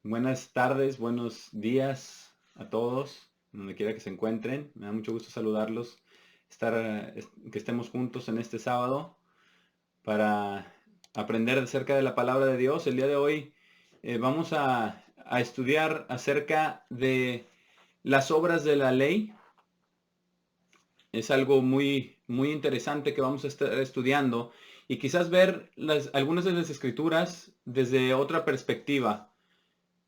Buenas tardes, buenos días a todos, donde quiera que se encuentren. Me da mucho gusto saludarlos, que estemos juntos en este sábado para aprender acerca de la palabra de Dios. El día de hoy vamos a estudiar acerca de las obras de la ley. Es algo muy interesante que vamos a estar estudiando y quizás ver algunas de las escrituras desde otra perspectiva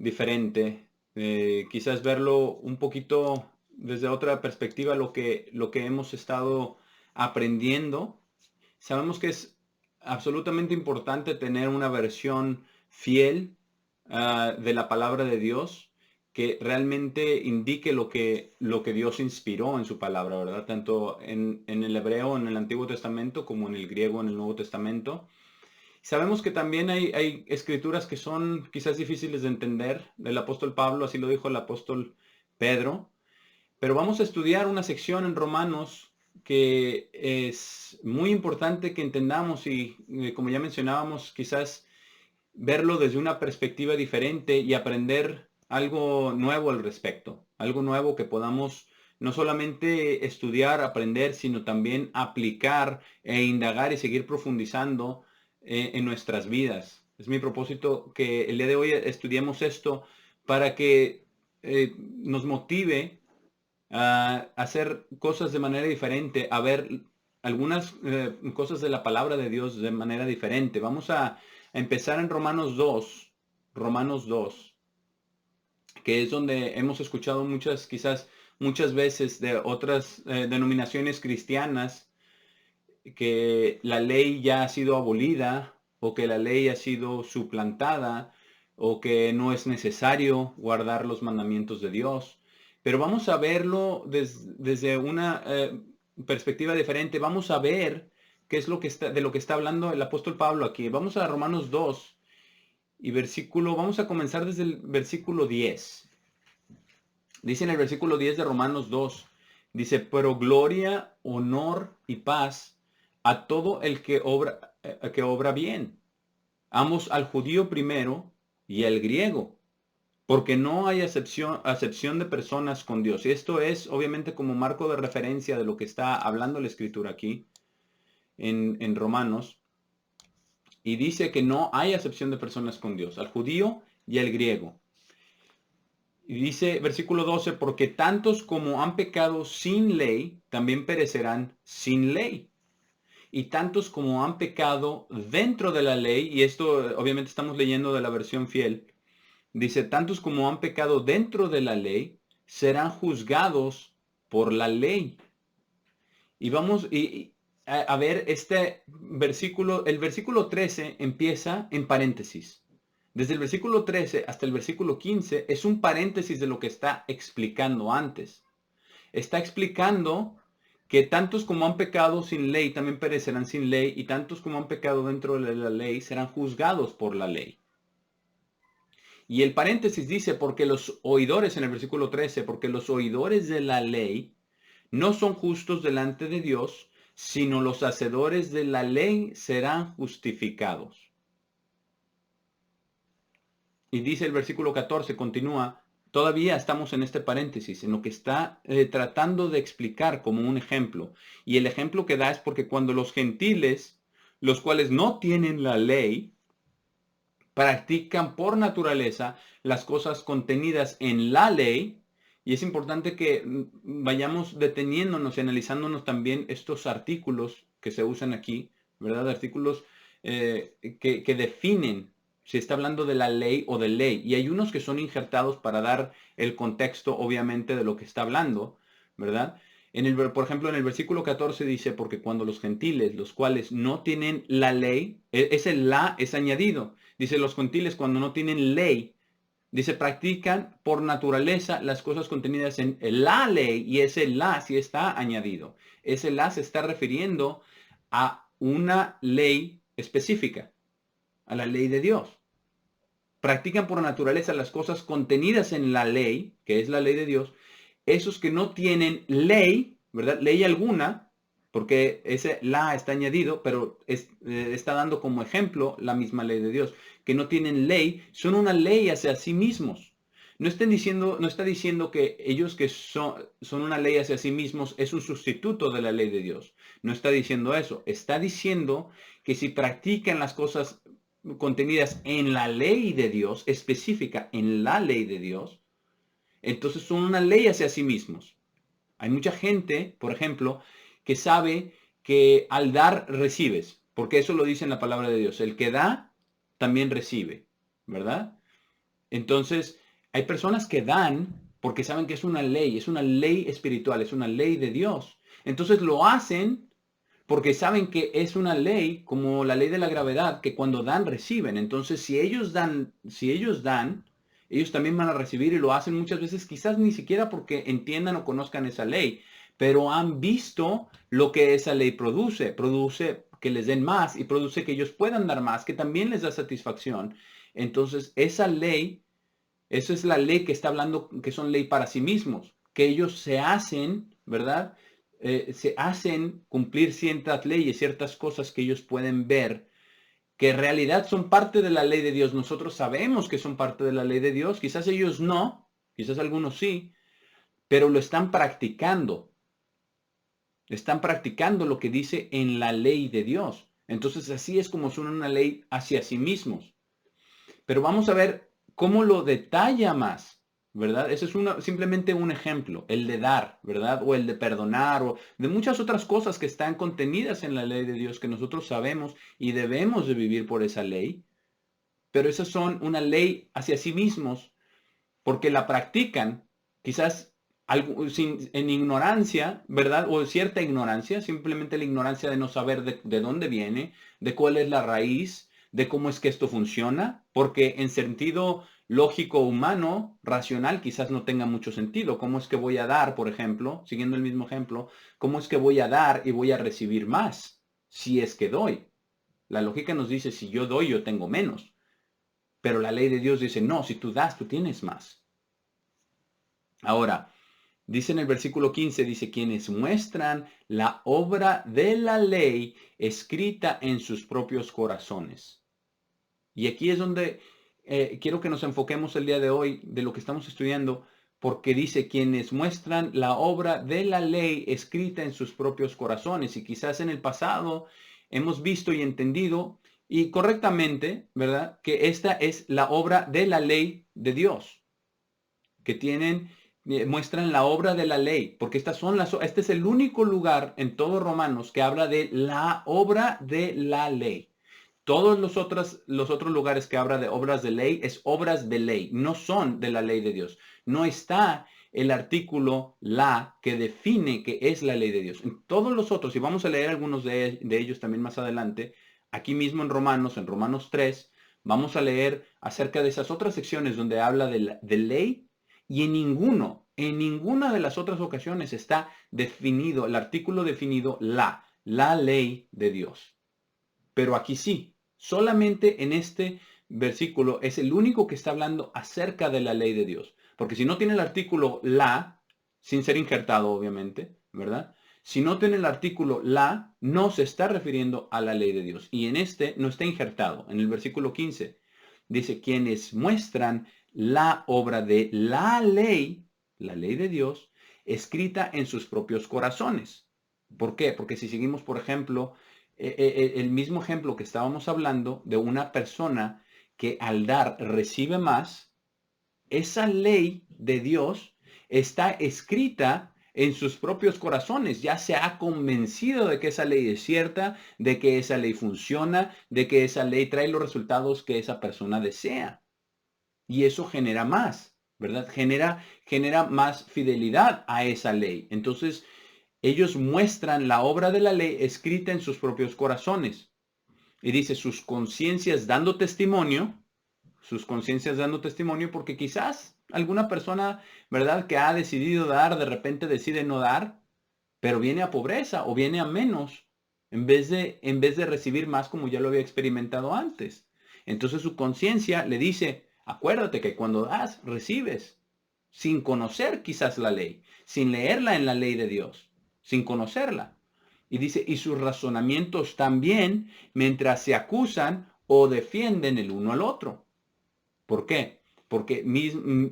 diferente, quizás verlo un poquito desde otra perspectiva, lo que hemos estado aprendiendo. Sabemos que es absolutamente importante tener una versión fiel de la palabra de Dios que realmente indique lo que Dios inspiró en su palabra, ¿verdad? Tanto en el hebreo, en el Antiguo Testamento, como en el griego, en el Nuevo Testamento. Sabemos que también hay escrituras que son quizás difíciles de entender. El apóstol Pablo, así lo dijo el apóstol Pedro. Pero vamos a estudiar una sección en Romanos que es muy importante que entendamos y, como ya mencionábamos, quizás verlo desde una perspectiva diferente y aprender algo nuevo al respecto. Algo nuevo que podamos no solamente estudiar, aprender, sino también aplicar e indagar y seguir profundizando en nuestras vidas. Es mi propósito que el día de hoy estudiemos esto para que nos motive a hacer cosas de manera diferente, a ver algunas cosas de la palabra de Dios de manera diferente. Vamos a empezar en Romanos 2, que es donde hemos escuchado quizás muchas veces de otras denominaciones cristianas que la ley ya ha sido abolida o que la ley ha sido suplantada o que no es necesario guardar los mandamientos de Dios. Pero vamos a verlo desde una perspectiva diferente. Vamos a ver qué es de lo que está hablando el apóstol Pablo aquí. Vamos a Romanos 2 y vamos a comenzar desde el versículo 10. Dice en el versículo 10 de Romanos 2, dice, pero gloria, honor y paz a todo el que obra bien. Ambos al judío primero y al griego, porque no hay acepción de personas con Dios. Y esto es obviamente como marco de referencia de lo que está hablando la escritura aquí en Romanos. Y dice que no hay acepción de personas con Dios, al judío y al griego. Y dice versículo 12, porque tantos como han pecado sin ley, también perecerán sin ley. Y tantos como han pecado dentro de la ley, y esto obviamente estamos leyendo de la versión fiel, dice, tantos como han pecado dentro de la ley, serán juzgados por la ley. Y vamos a ver este versículo, el versículo 13 empieza en paréntesis. Desde el versículo 13 hasta el versículo 15 es un paréntesis de lo que está explicando antes. Está explicando que tantos como han pecado sin ley también perecerán sin ley, y tantos como han pecado dentro de la ley serán juzgados por la ley. Y el paréntesis dice, porque los oidores, en el versículo 13, porque los oidores de la ley no son justos delante de Dios, sino los hacedores de la ley serán justificados. Y dice el versículo 14, continúa, todavía estamos en este paréntesis, en lo que está tratando de explicar como un ejemplo. Y el ejemplo que da es porque cuando los gentiles, los cuales no tienen la ley, practican por naturaleza las cosas contenidas en la ley, y es importante que vayamos deteniéndonos y analizándonos también estos artículos que se usan aquí, ¿verdad? Artículos que definen si está hablando de la ley o de ley. Y hay unos que son injertados para dar el contexto, obviamente, de lo que está hablando, ¿verdad? Por ejemplo, en el versículo 14 dice, porque cuando los gentiles, los cuales no tienen la ley, ese la es añadido. Dice, los gentiles cuando no tienen ley, dice, practican por naturaleza las cosas contenidas en la ley, y ese la sí está añadido. Ese la se está refiriendo a una ley específica, a la ley de Dios. Practican por naturaleza las cosas contenidas en la ley, que es la ley de Dios. Esos que no tienen ley, ¿verdad? Ley alguna, porque ese la está añadido, pero está dando como ejemplo la misma ley de Dios, que no tienen ley, son una ley hacia sí mismos. No está diciendo que ellos que son una ley hacia sí mismos es un sustituto de la ley de Dios. No está diciendo eso. Está diciendo que si practican las cosas contenidas en la ley de Dios, específica en la ley de Dios, entonces son una ley hacia sí mismos. Hay mucha gente, por ejemplo, que sabe que al dar recibes, porque eso lo dice en la palabra de Dios. El que da, también recibe, ¿verdad? Entonces, hay personas que dan porque saben que es una ley espiritual, es una ley de Dios. Entonces lo hacen porque saben que es una ley, como la ley de la gravedad, que cuando dan, reciben. Entonces, si ellos dan, ellos también van a recibir y lo hacen muchas veces, quizás ni siquiera porque entiendan o conozcan esa ley, pero han visto lo que esa ley produce. Produce que les den más y produce que ellos puedan dar más, que también les da satisfacción. Entonces, esa es la ley que está hablando, que son ley para sí mismos, que ellos se hacen, ¿verdad? Se hacen cumplir ciertas leyes, ciertas cosas que ellos pueden ver, que en realidad son parte de la ley de Dios. Nosotros sabemos que son parte de la ley de Dios, quizás ellos no, quizás algunos sí, pero lo están practicando. Están practicando lo que dice en la ley de Dios. Entonces así es como son una ley hacia sí mismos. Pero vamos a ver cómo lo detalla más, ¿verdad? Ese es simplemente un ejemplo, el de dar, ¿verdad? O el de perdonar, o de muchas otras cosas que están contenidas en la ley de Dios que nosotros sabemos y debemos de vivir por esa ley. Pero esas son una ley hacia sí mismos porque la practican, quizás en ignorancia, ¿verdad? O cierta ignorancia, simplemente la ignorancia de no saber de dónde viene, de cuál es la raíz, de cómo es que esto funciona, porque en sentido lógico humano, racional, quizás no tenga mucho sentido. ¿Cómo es que voy a dar, por ejemplo, siguiendo el mismo ejemplo, cómo es que voy a dar y voy a recibir más si es que doy? La lógica nos dice, si yo doy, yo tengo menos. Pero la ley de Dios dice, no, si tú das, tú tienes más. Ahora, dice en el versículo 15, dice, quienes muestran la obra de la ley escrita en sus propios corazones. Y aquí es donde quiero que nos enfoquemos el día de hoy de lo que estamos estudiando, porque dice, quienes muestran la obra de la ley escrita en sus propios corazones. Y quizás en el pasado hemos visto y entendido, y correctamente, ¿verdad? Que esta es la obra de la ley de Dios, que muestran la obra de la ley, porque este es el único lugar en todo Romanos que habla de la obra de la ley. Todos los otros lugares que habla de obras de ley es obras de ley, no son de la ley de Dios. No está el artículo la que define que es la ley de Dios. En todos los otros, y vamos a leer algunos de ellos también más adelante, aquí mismo en Romanos 3, vamos a leer acerca de esas otras secciones donde habla de ley, y en ninguna de las otras ocasiones está definido, el artículo definido la ley de Dios. Pero aquí sí, solamente en este versículo es el único que está hablando acerca de la ley de Dios. Porque si no tiene el artículo la, sin ser injertado obviamente, ¿verdad? Si no tiene el artículo la, no se está refiriendo a la ley de Dios. Y en este no está injertado. En el versículo 15 dice, quienes muestran la obra de la ley de Dios, escrita en sus propios corazones. ¿Por qué? Porque si seguimos, por ejemplo, el mismo ejemplo que estábamos hablando de una persona que al dar recibe más, esa ley de Dios está escrita en sus propios corazones. Ya se ha convencido de que esa ley es cierta, de que esa ley funciona, de que esa ley trae los resultados que esa persona desea. Y eso genera más, ¿verdad? Genera más fidelidad a esa ley. Entonces, ellos muestran la obra de la ley escrita en sus propios corazones. Y dice, sus conciencias dando testimonio, porque quizás alguna persona, ¿verdad?, que ha decidido dar, de repente decide no dar, pero viene a pobreza o viene a menos, en vez de recibir más como ya lo había experimentado antes. Entonces su conciencia le dice, acuérdate que cuando das, recibes, sin conocer quizás la ley, sin leerla en la ley de Dios, sin conocerla. Y dice, y sus razonamientos también, mientras se acusan o defienden el uno al otro. ¿Por qué? Porque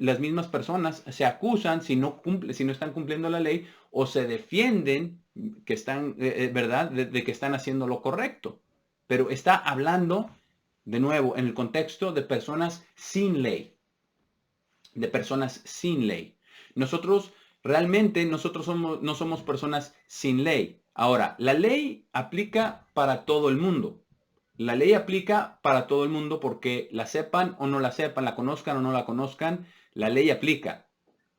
las mismas personas se acusan si no están cumpliendo la ley, o se defienden que están, ¿verdad? De que están haciendo lo correcto. Pero está hablando, de nuevo, en el contexto de personas sin ley. De personas sin ley. Nosotros no somos personas sin ley. Ahora, la ley aplica para todo el mundo. La ley aplica para todo el mundo porque la sepan o no la sepan, la conozcan o no la conozcan, la ley aplica.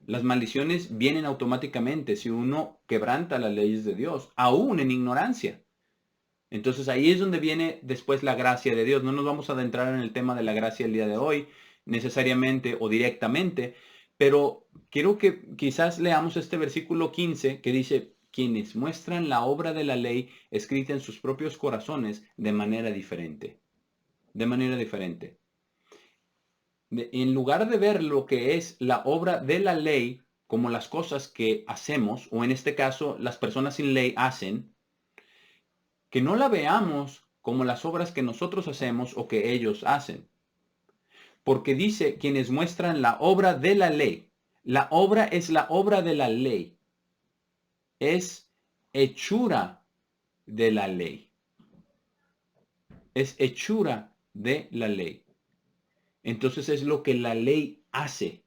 Las maldiciones vienen automáticamente si uno quebranta las leyes de Dios, aún en ignorancia. Entonces ahí es donde viene después la gracia de Dios. No nos vamos a adentrar en el tema de la gracia el día de hoy, necesariamente o directamente, pero quiero que quizás leamos este versículo 15 que dice, quienes muestran la obra de la ley escrita en sus propios corazones de manera diferente. De manera diferente. En lugar de ver lo que es la obra de la ley como las cosas que hacemos, o en este caso las personas sin ley hacen, que no la veamos como las obras que nosotros hacemos o que ellos hacen. Porque dice quienes muestran la obra de la ley. La obra es la obra de la ley. Es hechura de la ley. Es hechura de la ley. Entonces es lo que la ley hace.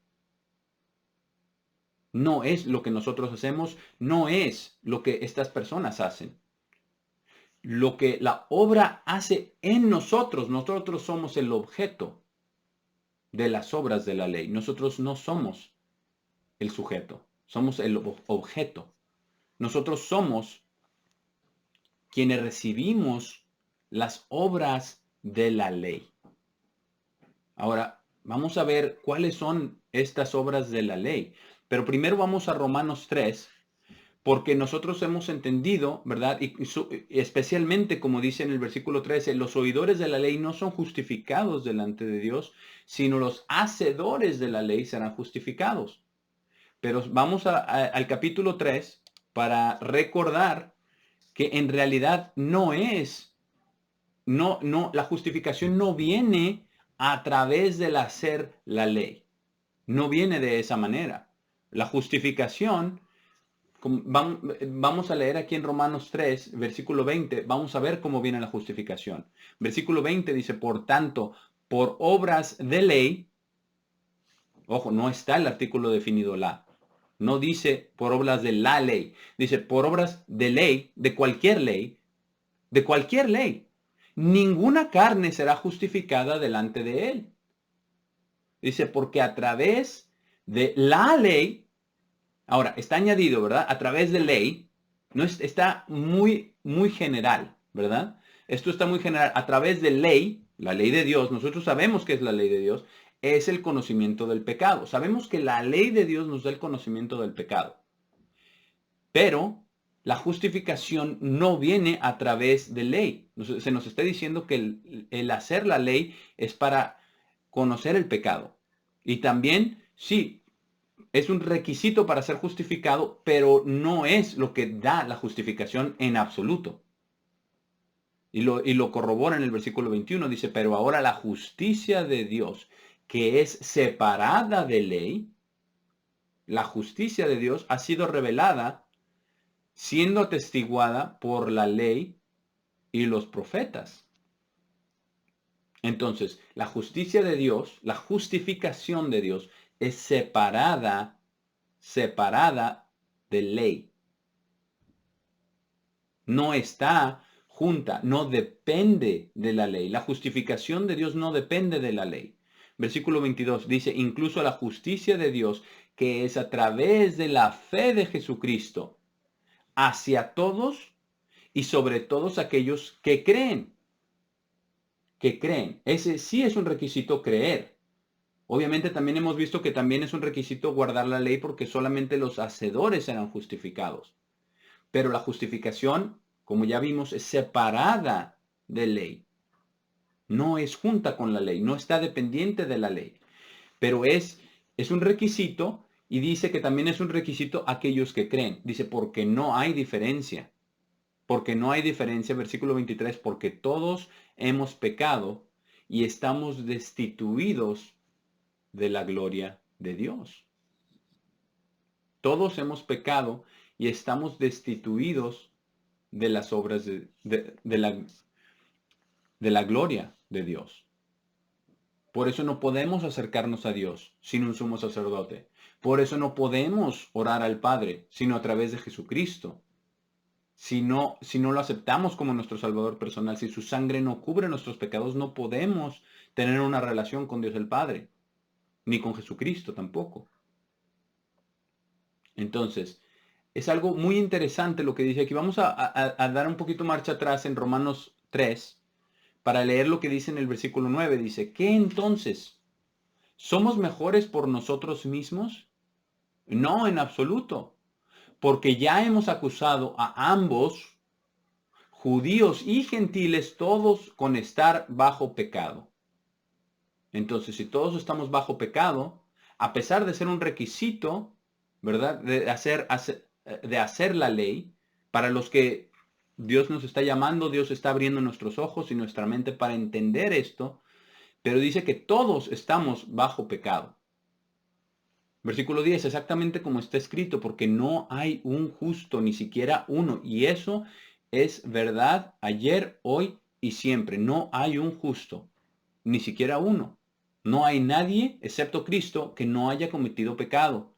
No es lo que nosotros hacemos, no es lo que estas personas hacen. Lo que la obra hace en nosotros, nosotros somos el objeto de las obras de la ley. Nosotros no somos el sujeto, somos el objeto. Nosotros somos quienes recibimos las obras de la ley. Ahora, vamos a ver cuáles son estas obras de la ley. Pero primero vamos a Romanos 3, porque nosotros hemos entendido, ¿verdad? Y especialmente, como dice en el versículo 13, los oidores de la ley no son justificados delante de Dios, sino los hacedores de la ley serán justificados. Pero vamos al capítulo 3 para recordar que en realidad la justificación no viene a través del hacer la ley. No viene de esa manera. La justificación, vamos a leer aquí en Romanos 3, versículo 20, vamos a ver cómo viene la justificación. Versículo 20 dice, por tanto, por obras de ley, ojo, no está el artículo definido la. No dice por obras de la ley. Dice por obras de ley, de cualquier ley, de cualquier ley. Ninguna carne será justificada delante de él. Dice, porque a través de la ley, ahora está añadido, ¿verdad? A través de ley, no está muy, muy general, ¿verdad? Esto está muy general. A través de ley, la ley de Dios, nosotros sabemos que es la ley de Dios, es el conocimiento del pecado. Sabemos que la ley de Dios nos da el conocimiento del pecado. Pero la justificación no viene a través de ley. Se nos está diciendo que el hacer la ley es para conocer el pecado. Y también, sí, es un requisito para ser justificado, pero no es lo que da la justificación en absoluto. Y lo corrobora en el versículo 21, dice, pero ahora la justicia de Dios, que es separada de ley, la justicia de Dios ha sido revelada, siendo atestiguada por la ley y los profetas. Entonces, la justicia de Dios, la justificación de Dios, es separada de ley. No está junta, no depende de la ley. La justificación de Dios no depende de la ley. Versículo 22 dice, incluso la justicia de Dios, que es a través de la fe de Jesucristo, hacia todos y sobre todos aquellos que creen. Que creen. Ese sí es un requisito creer. Obviamente también hemos visto que también es un requisito guardar la ley porque solamente los hacedores serán justificados. Pero la justificación, como ya vimos, es separada de ley. No es junta con la ley, no está dependiente de la ley. Pero es un requisito y dice que también es un requisito aquellos que creen. Dice, porque no hay diferencia. porque no hay diferencia, versículo 23, porque todos hemos pecado y estamos destituidos de la gloria de Dios. Todos hemos pecado y estamos destituidos de las obras de la gloria de Dios. Por eso no podemos acercarnos a Dios sin un sumo sacerdote. Por eso no podemos orar al Padre, sino a través de Jesucristo. Si no lo aceptamos como nuestro Salvador personal, si su sangre no cubre nuestros pecados, no podemos tener una relación con Dios el Padre, ni con Jesucristo tampoco. Entonces, es algo muy interesante lo que dice aquí. Vamos a dar un poquito marcha atrás en Romanos 3 para leer lo que dice en el versículo 9. Dice, ¿qué entonces? ¿Somos mejores por nosotros mismos? No, en absoluto, porque ya hemos acusado a ambos, judíos y gentiles, todos con estar bajo pecado. Entonces, si todos estamos bajo pecado, a pesar de ser un requisito, ¿verdad? De hacer la ley, para los que Dios nos está llamando, Dios está abriendo nuestros ojos y nuestra mente para entender esto, pero dice que todos estamos bajo pecado. Versículo 10, exactamente como está escrito, porque no hay un justo, ni siquiera uno. Y eso es verdad ayer, hoy y siempre. No hay un justo, ni siquiera uno. No hay nadie, excepto Cristo, que no haya cometido pecado.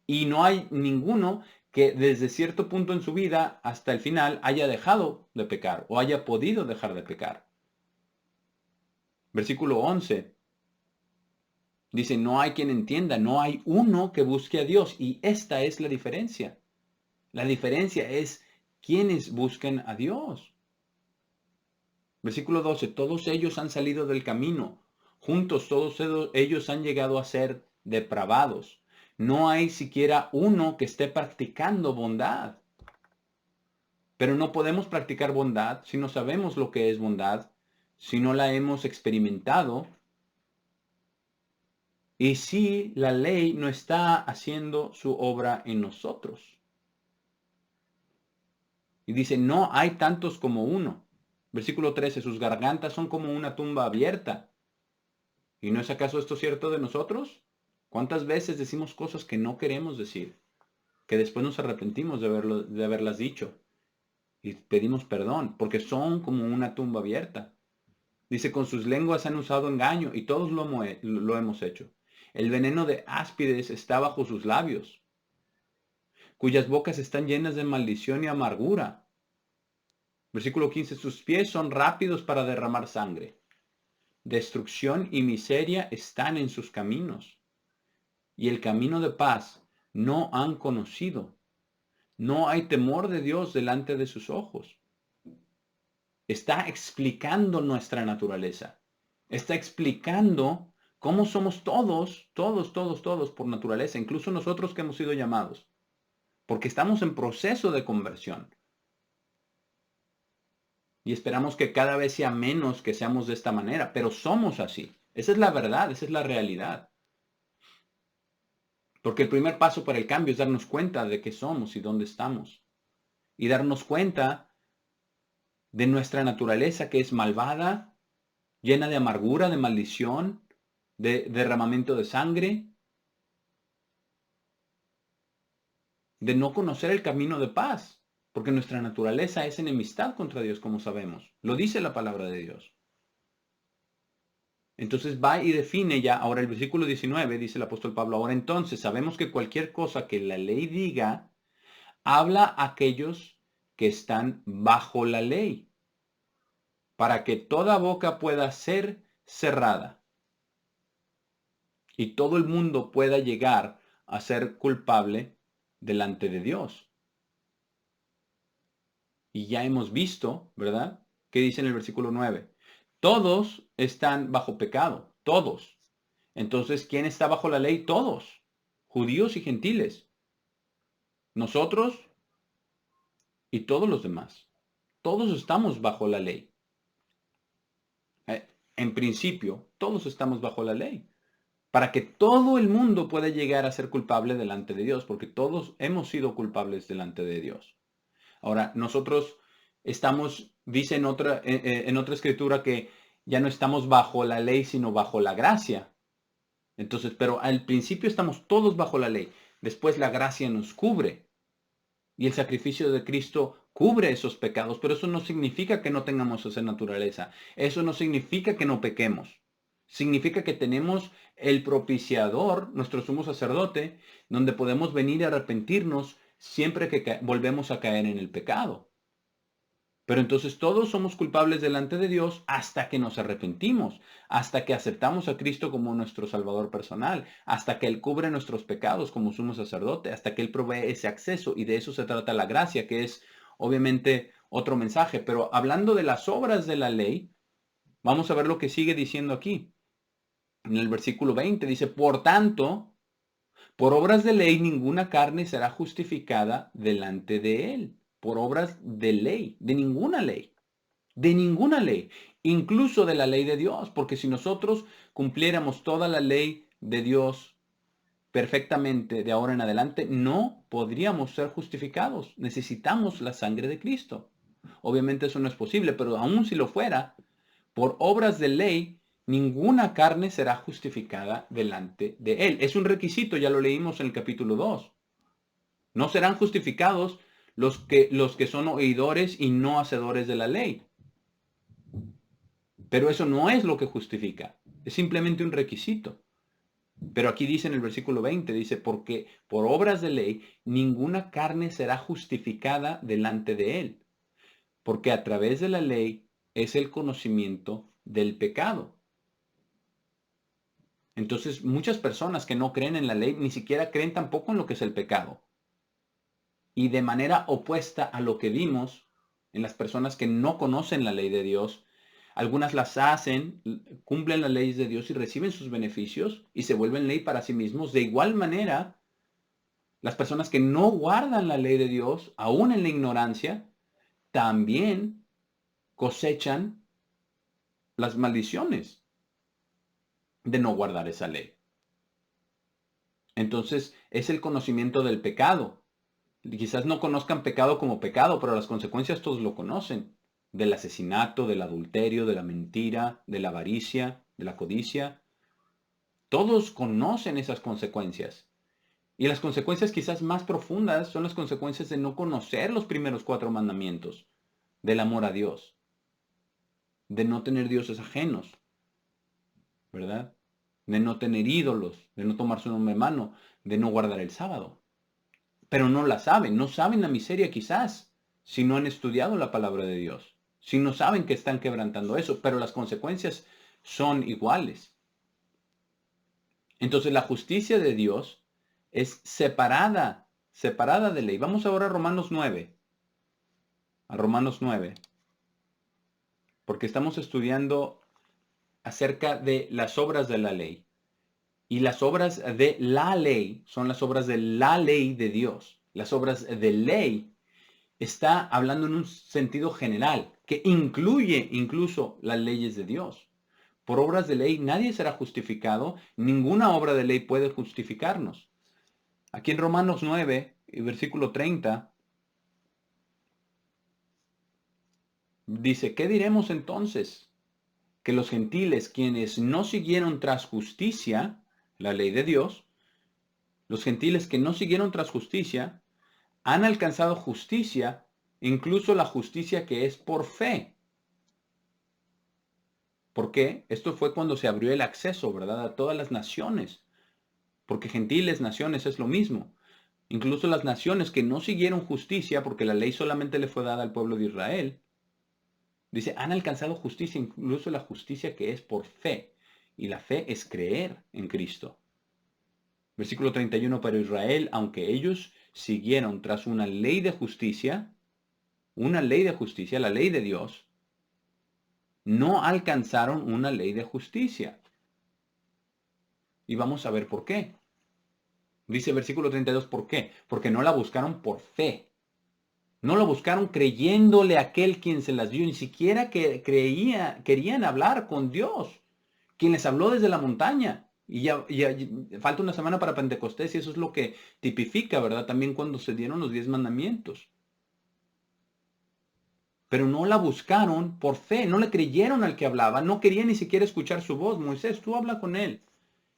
Y no hay ninguno que desde cierto punto en su vida hasta el final haya dejado de pecar o haya podido dejar de pecar. Versículo 11. Dice, no hay quien entienda, no hay uno que busque a Dios. Y esta es la diferencia. La diferencia es quienes busquen a Dios. Versículo 12, todos ellos han salido del camino. Juntos todos ellos han llegado a ser depravados. No hay siquiera uno que esté practicando bondad. Pero no podemos practicar bondad si no sabemos lo que es bondad, si no la hemos experimentado. Y si la ley no está haciendo su obra en nosotros. Y dice, no hay tantos como uno. Versículo 13, sus gargantas son como una tumba abierta. ¿Y no es acaso esto cierto de nosotros? ¿Cuántas veces decimos cosas que no queremos decir? Que después nos arrepentimos de haberlas dicho. Y pedimos perdón, porque son como una tumba abierta. Dice, con sus lenguas han usado engaño, y todos lo hemos hecho. El veneno de áspides está bajo sus labios, cuyas bocas están llenas de maldición y amargura. Versículo 15, sus pies son rápidos para derramar sangre. Destrucción y miseria están en sus caminos, y el camino de paz no han conocido. No hay temor de Dios delante de sus ojos. Está explicando nuestra naturaleza. Está explicando cómo somos todos por naturaleza, incluso nosotros que hemos sido llamados, porque estamos en proceso de conversión. Y esperamos que cada vez sea menos que seamos de esta manera, pero somos así. Esa es la verdad, esa es la realidad. Porque el primer paso para el cambio es darnos cuenta de qué somos y dónde estamos. Y darnos cuenta de nuestra naturaleza que es malvada, llena de amargura, de maldición, de derramamiento de sangre, de no conocer el camino de paz. Porque nuestra naturaleza es enemistad contra Dios, como sabemos. Lo dice la palabra de Dios. Entonces va y define ya, ahora el versículo 19, dice el apóstol Pablo, ahora entonces sabemos que cualquier cosa que la ley diga, habla a aquellos que están bajo la ley, para que toda boca pueda ser cerrada y todo el mundo pueda llegar a ser culpable delante de Dios. Y ya hemos visto, ¿verdad? ¿Qué dice en el versículo 9? Todos están bajo pecado, todos. Entonces, ¿quién está bajo la ley? Todos, judíos y gentiles. Nosotros y todos los demás. Todos estamos bajo la ley. En principio, todos estamos bajo la ley. Para que todo el mundo pueda llegar a ser culpable delante de Dios, porque todos hemos sido culpables delante de Dios. Ahora, nosotros dice en otra escritura que ya no estamos bajo la ley, sino bajo la gracia. Entonces, pero al principio estamos todos bajo la ley. Después la gracia nos cubre. Y el sacrificio de Cristo cubre esos pecados, pero eso no significa que no tengamos esa naturaleza. Eso no significa que no pequemos. Significa que tenemos el propiciador, nuestro sumo sacerdote, donde podemos venir a arrepentirnos siempre que volvemos a caer en el pecado. Pero entonces todos somos culpables delante de Dios hasta que nos arrepentimos, hasta que aceptamos a Cristo como nuestro Salvador personal, hasta que Él cubre nuestros pecados como sumo sacerdote, hasta que Él provee ese acceso. Y de eso se trata la gracia, que es obviamente otro mensaje. Pero hablando de las obras de la ley, vamos a ver lo que sigue diciendo aquí. En el versículo 20 dice, por tanto, por obras de ley ninguna carne será justificada delante de Él. Por obras de ley, de ninguna ley. De ninguna ley, incluso de la ley de Dios, porque si nosotros cumpliéramos toda la ley de Dios perfectamente de ahora en adelante, no podríamos ser justificados. Necesitamos la sangre de Cristo. Obviamente eso no es posible, pero aun si lo fuera, por obras de ley, ninguna carne será justificada delante de Él. Es un requisito, ya lo leímos en el capítulo 2. No serán justificados los que son oidores y no hacedores de la ley. Pero eso no es lo que justifica, es simplemente un requisito. Pero aquí dice en el versículo 20, dice, porque por obras de ley ninguna carne será justificada delante de Él, porque a través de la ley es el conocimiento del pecado. Entonces muchas personas que no creen en la ley ni siquiera creen tampoco en lo que es el pecado. Y de manera opuesta a lo que vimos en las personas que no conocen la ley de Dios, algunas las hacen, cumplen las leyes de Dios y reciben sus beneficios y se vuelven ley para sí mismos. De igual manera, las personas que no guardan la ley de Dios, aún en la ignorancia, también cosechan las maldiciones de no guardar esa ley. Entonces, es el conocimiento del pecado. Quizás no conozcan pecado como pecado, pero las consecuencias todos lo conocen. Del asesinato, del adulterio, de la mentira, de la avaricia, de la codicia. Todos conocen esas consecuencias. Y las consecuencias quizás más profundas son las consecuencias de no conocer los primeros 4 mandamientos. Del amor a Dios. De no tener dioses ajenos. ¿Verdad? De no tener ídolos. De no tomar su nombre en mano. De no guardar el sábado. Pero no la saben, no saben la miseria quizás, si no han estudiado la palabra de Dios, si no saben que están quebrantando eso, pero las consecuencias son iguales. Entonces la justicia de Dios es separada de ley. Vamos ahora a Romanos 9, porque estamos estudiando acerca de las obras de la ley. Y las obras de la ley son las obras de la ley de Dios. Las obras de ley está hablando en un sentido general, que incluye incluso las leyes de Dios. Por obras de ley nadie será justificado, ninguna obra de ley puede justificarnos. Aquí en Romanos 9, versículo 30, dice, ¿qué diremos entonces? Que los gentiles, quienes no siguieron tras justicia, la ley de Dios, los gentiles que no siguieron tras justicia, han alcanzado justicia, incluso la justicia que es por fe. ¿Por qué? Esto fue cuando se abrió el acceso, ¿verdad? A todas las naciones. Porque gentiles, naciones es lo mismo. Incluso las naciones que no siguieron justicia, porque la ley solamente le fue dada al pueblo de Israel, dice, han alcanzado justicia, incluso la justicia que es por fe. Y la fe es creer en Cristo. Versículo 31, para Israel, aunque ellos siguieron tras una ley de justicia, la ley de Dios, no alcanzaron una ley de justicia. Y vamos a ver por qué. Dice versículo 32, ¿por qué? Porque no la buscaron por fe. No la buscaron creyéndole a aquel quien se las dio. Ni siquiera querían hablar con Dios, quien les habló desde la montaña. Y ya falta una semana para Pentecostés y eso es lo que tipifica, ¿verdad? También cuando se dieron los 10 mandamientos. pero no la buscaron por fe, no le creyeron al que hablaba, no querían ni siquiera escuchar su voz. Moisés, tú habla con él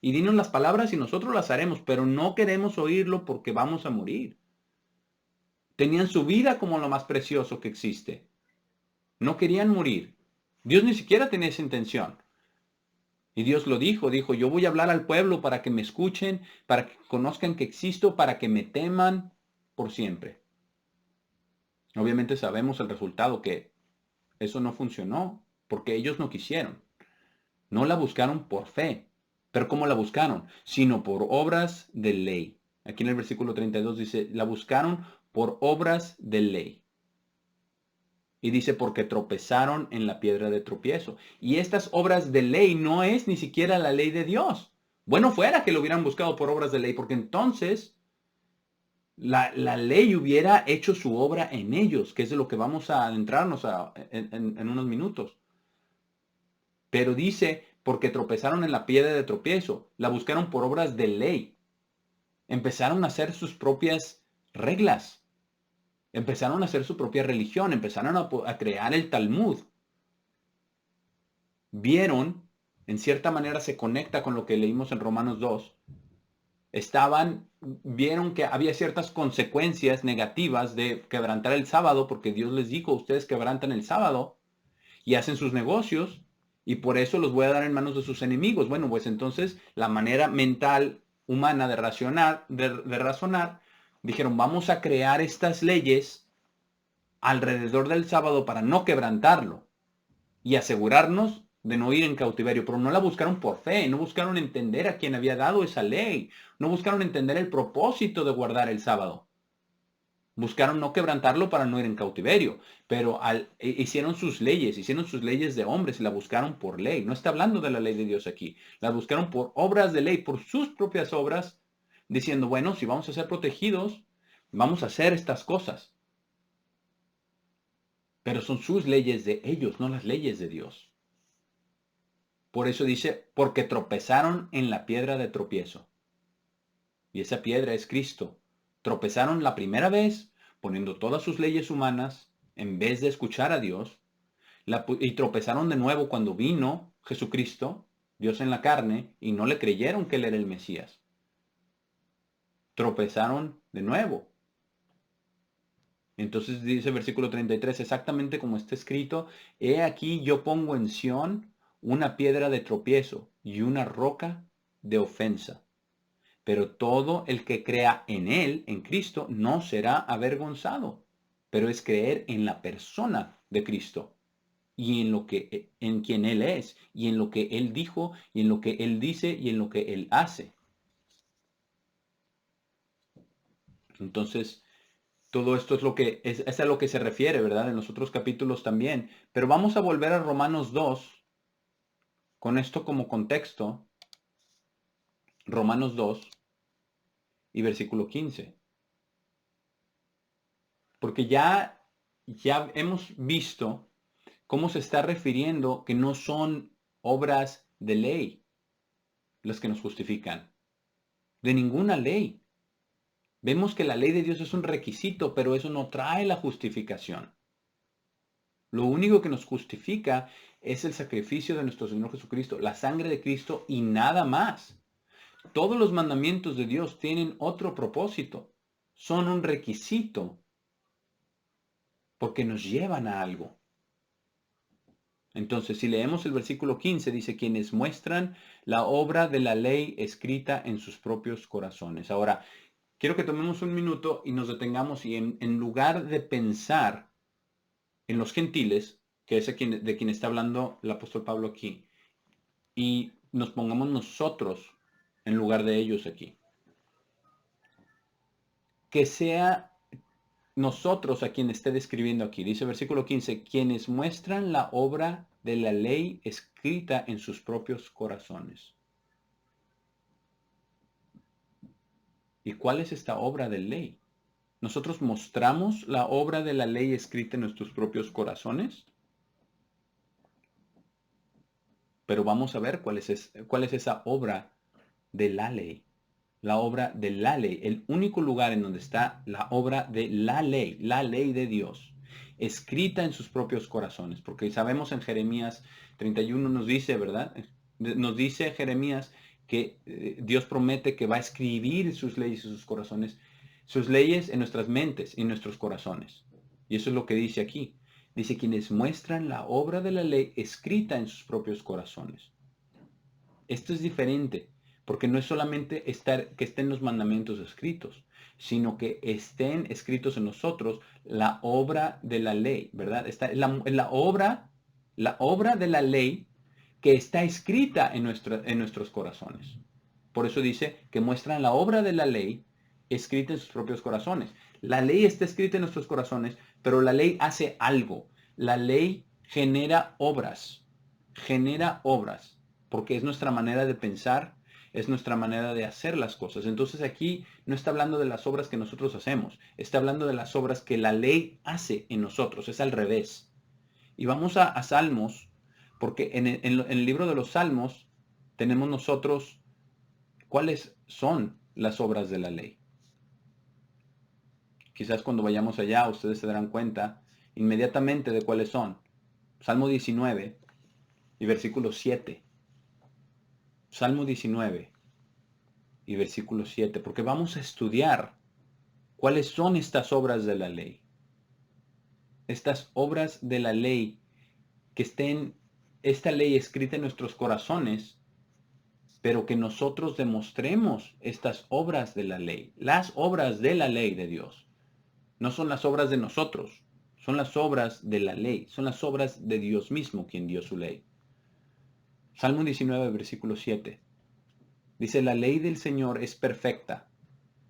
y dinos las palabras y nosotros las haremos, pero no queremos oírlo porque vamos a morir. Tenían su vida como lo más precioso que existe. No querían morir. Dios ni siquiera tenía esa intención. Y Dios lo dijo, yo voy a hablar al pueblo para que me escuchen, para que conozcan que existo, para que me teman por siempre. Obviamente sabemos el resultado, que eso no funcionó, porque ellos no quisieron. No la buscaron por fe. Pero ¿cómo la buscaron? Sino por obras de ley. Aquí en el versículo 32 dice, la buscaron por obras de ley. Y dice, porque tropezaron en la piedra de tropiezo. Y estas obras de ley no es ni siquiera la ley de Dios. Bueno fuera que lo hubieran buscado por obras de ley, porque entonces la ley hubiera hecho su obra en ellos, que es de lo que vamos a adentrarnos en unos minutos. Pero dice, porque tropezaron en la piedra de tropiezo, la buscaron por obras de ley. Empezaron a hacer sus propias reglas. Empezaron a hacer su propia religión, empezaron a crear el Talmud. Vieron, en cierta manera se conecta con lo que leímos en Romanos 2, vieron que había ciertas consecuencias negativas de quebrantar el sábado, porque Dios les dijo, ustedes quebrantan el sábado y hacen sus negocios, y por eso los voy a dar en manos de sus enemigos. Bueno, pues entonces la manera mental humana de razonar, dijeron, vamos a crear estas leyes alrededor del sábado para no quebrantarlo y asegurarnos de no ir en cautiverio. Pero no la buscaron por fe, no buscaron entender a quien había dado esa ley, no buscaron entender el propósito de guardar el sábado. Buscaron no quebrantarlo para no ir en cautiverio, pero hicieron sus leyes de hombres y la buscaron por ley. No está hablando de la ley de Dios aquí. La buscaron por obras de ley, por sus propias obras, diciendo, bueno, si vamos a ser protegidos, vamos a hacer estas cosas. Pero son sus leyes de ellos, no las leyes de Dios. Por eso dice, porque tropezaron en la piedra de tropiezo. Y esa piedra es Cristo. Tropezaron la primera vez poniendo todas sus leyes humanas en vez de escuchar a Dios. Y tropezaron de nuevo cuando vino Jesucristo, Dios en la carne, y no le creyeron que Él era el Mesías. Tropezaron de nuevo. Entonces dice el versículo 33, exactamente como está escrito, he aquí yo pongo en Sión una piedra de tropiezo y una roca de ofensa. Pero todo el que crea en Él, en Cristo, no será avergonzado. Pero es creer en la persona de Cristo y en quien Él es, y en lo que Él dijo, y en lo que Él dice, y en lo que Él hace. Entonces, todo esto es a lo que se refiere, ¿verdad? En los otros capítulos también. Pero vamos a volver a Romanos 2, con esto como contexto. Romanos 2 y versículo 15. Porque ya hemos visto cómo se está refiriendo que no son obras de ley las que nos justifican. De ninguna ley. Vemos que la ley de Dios es un requisito, pero eso no trae la justificación. Lo único que nos justifica es el sacrificio de nuestro Señor Jesucristo, la sangre de Cristo y nada más. Todos los mandamientos de Dios tienen otro propósito. Son un requisito porque nos llevan a algo. Entonces, si leemos el versículo 15, dice, quienes muestran la obra de la ley escrita en sus propios corazones. Ahora, quiero que tomemos un minuto y nos detengamos y en lugar de pensar en los gentiles, que es de quien está hablando el apóstol Pablo aquí, y nos pongamos nosotros en lugar de ellos aquí. Que sea nosotros a quien esté describiendo aquí. Dice versículo 15, quienes muestran la obra de la ley escrita en sus propios corazones. ¿Y cuál es esta obra de ley? ¿Nosotros mostramos la obra de la ley escrita en nuestros propios corazones? Pero vamos a ver cuál es esa obra de la ley. La obra de la ley, el único lugar en donde está la obra de la ley de Dios. escrita en sus propios corazones. Porque sabemos en Jeremías 31 nos dice, ¿verdad? Nos dice Jeremías que Dios promete que va a escribir sus leyes en sus corazones, sus leyes en nuestras mentes y en nuestros corazones. Y eso es lo que dice aquí. Dice, quienes muestran la obra de la ley escrita en sus propios corazones. Esto es diferente, porque no es solamente que estén los mandamientos escritos, sino que estén escritos en nosotros la obra de la ley, ¿verdad? Está la obra de la ley que está escrita en nuestros corazones. Por eso dice que muestran la obra de la ley escrita en sus propios corazones. La ley está escrita en nuestros corazones, pero la ley hace algo. La ley genera obras, porque es nuestra manera de pensar, es nuestra manera de hacer las cosas. Entonces aquí no está hablando de las obras que nosotros hacemos, está hablando de las obras que la ley hace en nosotros, es al revés. Y vamos a Salmos, porque en el libro de los Salmos tenemos nosotros cuáles son las obras de la ley. Quizás cuando vayamos allá ustedes se darán cuenta inmediatamente de cuáles son. Salmo 19 y versículo 7. Salmo 19 y versículo 7, porque vamos a estudiar cuáles son estas obras de la ley. Estas obras de la ley, que estén esta ley escrita en nuestros corazones, pero que nosotros demostremos estas obras de la ley. Las obras de la ley de Dios. No son las obras de nosotros, son las obras de la ley, son las obras de Dios mismo quien dio su ley. Salmo 19, versículo 7. Dice, la ley del Señor es perfecta.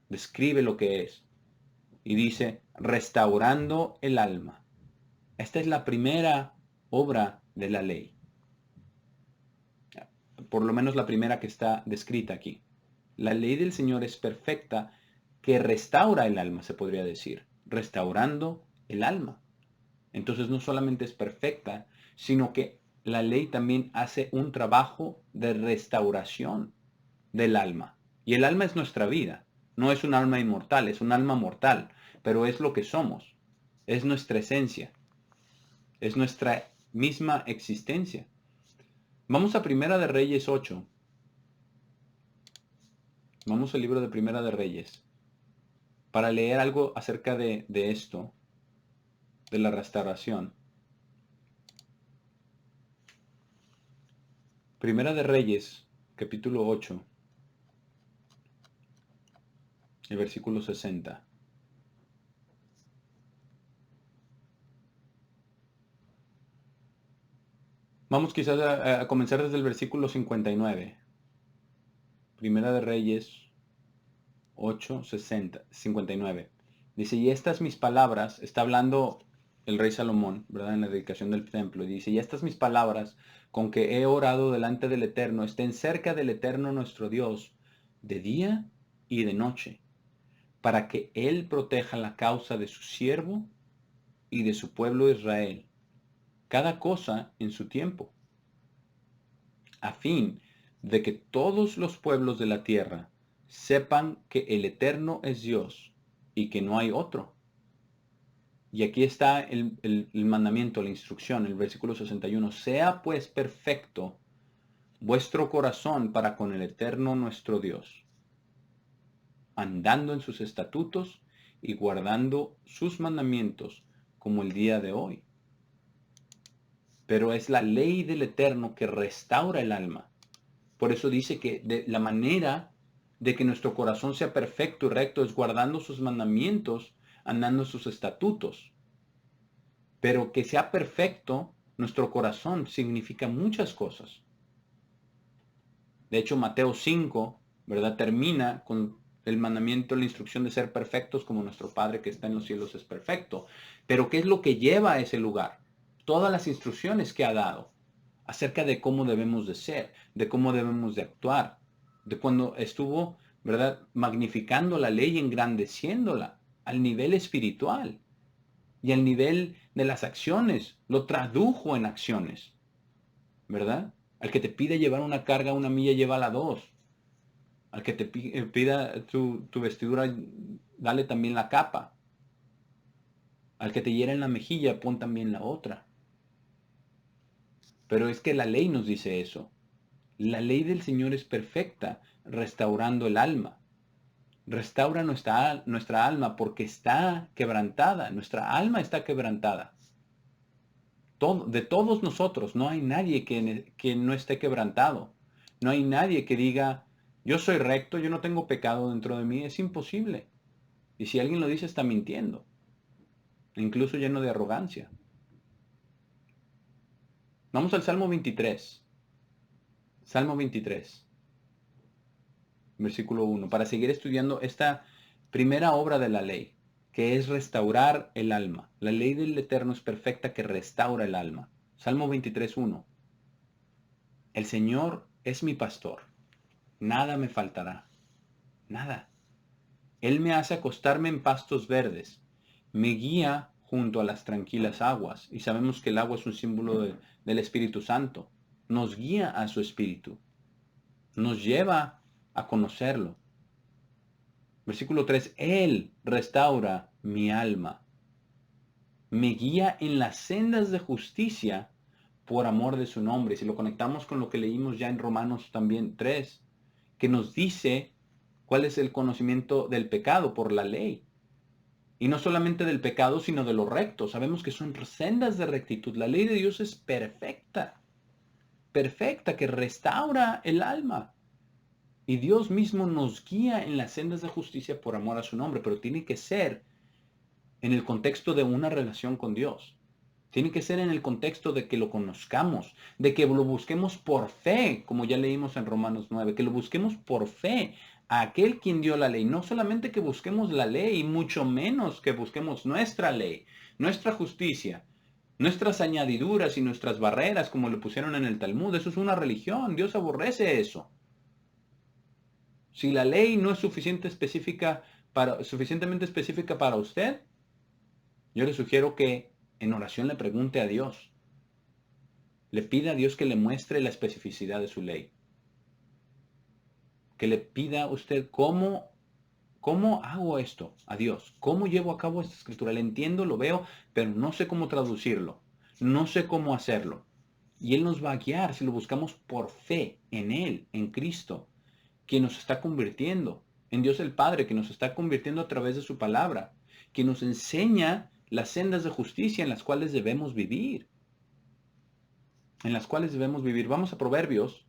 Describe lo que es. Y dice, restaurando el alma. Esta es la primera obra de la ley. Por lo menos la primera que está descrita aquí. La ley del Señor es perfecta, que restaura el alma, se podría decir. Restaurando el alma. Entonces no solamente es perfecta, sino que la ley también hace un trabajo de restauración del alma. Y el alma es nuestra vida. No es un alma inmortal, es un alma mortal, pero es lo que somos. Es nuestra esencia. Es nuestra misma existencia. Vamos a Primera de Reyes 8. Vamos al libro de Primera de Reyes para leer algo acerca de esto, de la restauración. Primera de Reyes, capítulo 8, el versículo 60. Vamos quizás a comenzar desde el versículo 59. Primera de Reyes 8, 60, 59. Dice, y estas mis palabras, está hablando el rey Salomón, ¿verdad? En la dedicación del templo. Y dice, y estas mis palabras con que he orado delante del Eterno, estén cerca del Eterno nuestro Dios, de día y de noche, para que Él proteja la causa de su siervo y de su pueblo Israel, cada cosa en su tiempo, a fin de que todos los pueblos de la tierra sepan que el Eterno es Dios y que no hay otro. Y aquí está el mandamiento, la instrucción, el versículo 61. Sea pues perfecto vuestro corazón para con el Eterno nuestro Dios, andando en sus estatutos y guardando sus mandamientos como el día de hoy. Pero es la ley del Eterno que restaura el alma. Por eso dice que de la manera de que nuestro corazón sea perfecto y recto es guardando sus mandamientos, andando en sus estatutos. Pero que sea perfecto nuestro corazón significa muchas cosas. De hecho, Mateo 5, ¿verdad? Termina con el mandamiento, la instrucción de ser perfectos como nuestro Padre que está en los cielos es perfecto. Pero ¿qué es lo que lleva a ese lugar? Todas las instrucciones que ha dado acerca de cómo debemos de ser, de cómo debemos de actuar, de cuando estuvo, ¿verdad?, magnificando la ley y engrandeciéndola al nivel espiritual y al nivel de las acciones, lo tradujo en acciones, ¿verdad? Al que te pide llevar una carga, una milla, llévala dos. Al que te pida tu vestidura, dale también la capa. Al que te hiera en la mejilla, pon también la otra. Pero es que la ley nos dice eso. La ley del Señor es perfecta, restaurando el alma. Restaura nuestra alma porque está quebrantada. Nuestra alma está quebrantada. De todos nosotros, no hay nadie que no esté quebrantado. No hay nadie que diga, yo soy recto, yo no tengo pecado dentro de mí. Es imposible. Y si alguien lo dice, está mintiendo. Incluso lleno de arrogancia. Vamos al Salmo 23. Salmo 23. Versículo 1. Para seguir estudiando esta primera obra de la ley, que es restaurar el alma. La ley del Eterno es perfecta que restaura el alma. Salmo 23, 1. El Señor es mi pastor. Nada me faltará. Nada. Él me hace acostarme en pastos verdes. Me guía junto a las tranquilas aguas. Y sabemos que el agua es un símbolo del Espíritu Santo. Nos guía a su Espíritu. Nos lleva a conocerlo. Versículo 3. Él restaura mi alma. Me guía en las sendas de justicia por amor de su nombre. Si lo conectamos con lo que leímos ya en Romanos también 3, que nos dice cuál es el conocimiento del pecado por la ley. Y no solamente del pecado, sino de lo recto. Sabemos que son sendas de rectitud. La ley de Dios es perfecta. Perfecta, que restaura el alma. Y Dios mismo nos guía en las sendas de justicia por amor a su nombre. Pero tiene que ser en el contexto de una relación con Dios. Tiene que ser en el contexto de que lo conozcamos, de que lo busquemos por fe, como ya leímos en Romanos 9, que lo busquemos por fe a aquel quien dio la ley. No solamente que busquemos la ley, y mucho menos que busquemos nuestra ley, nuestra justicia, nuestras añadiduras y nuestras barreras, como le pusieron en el Talmud. Eso es una religión. Dios aborrece eso. Si la ley no es suficientemente específica para usted, yo le sugiero que en oración le pregunte a Dios. Le pida a Dios que le muestre la especificidad de su ley. Que le pida a usted cómo hago esto a Dios. ¿Cómo llevo a cabo esta escritura? Le entiendo, lo veo, pero no sé cómo traducirlo. No sé cómo hacerlo. Y Él nos va a guiar si lo buscamos por fe en Él, en Cristo, que nos está convirtiendo, en Dios el Padre, que nos está convirtiendo a través de su palabra, que nos enseña las sendas de justicia en las cuales debemos vivir. En las cuales debemos vivir. Vamos a Proverbios.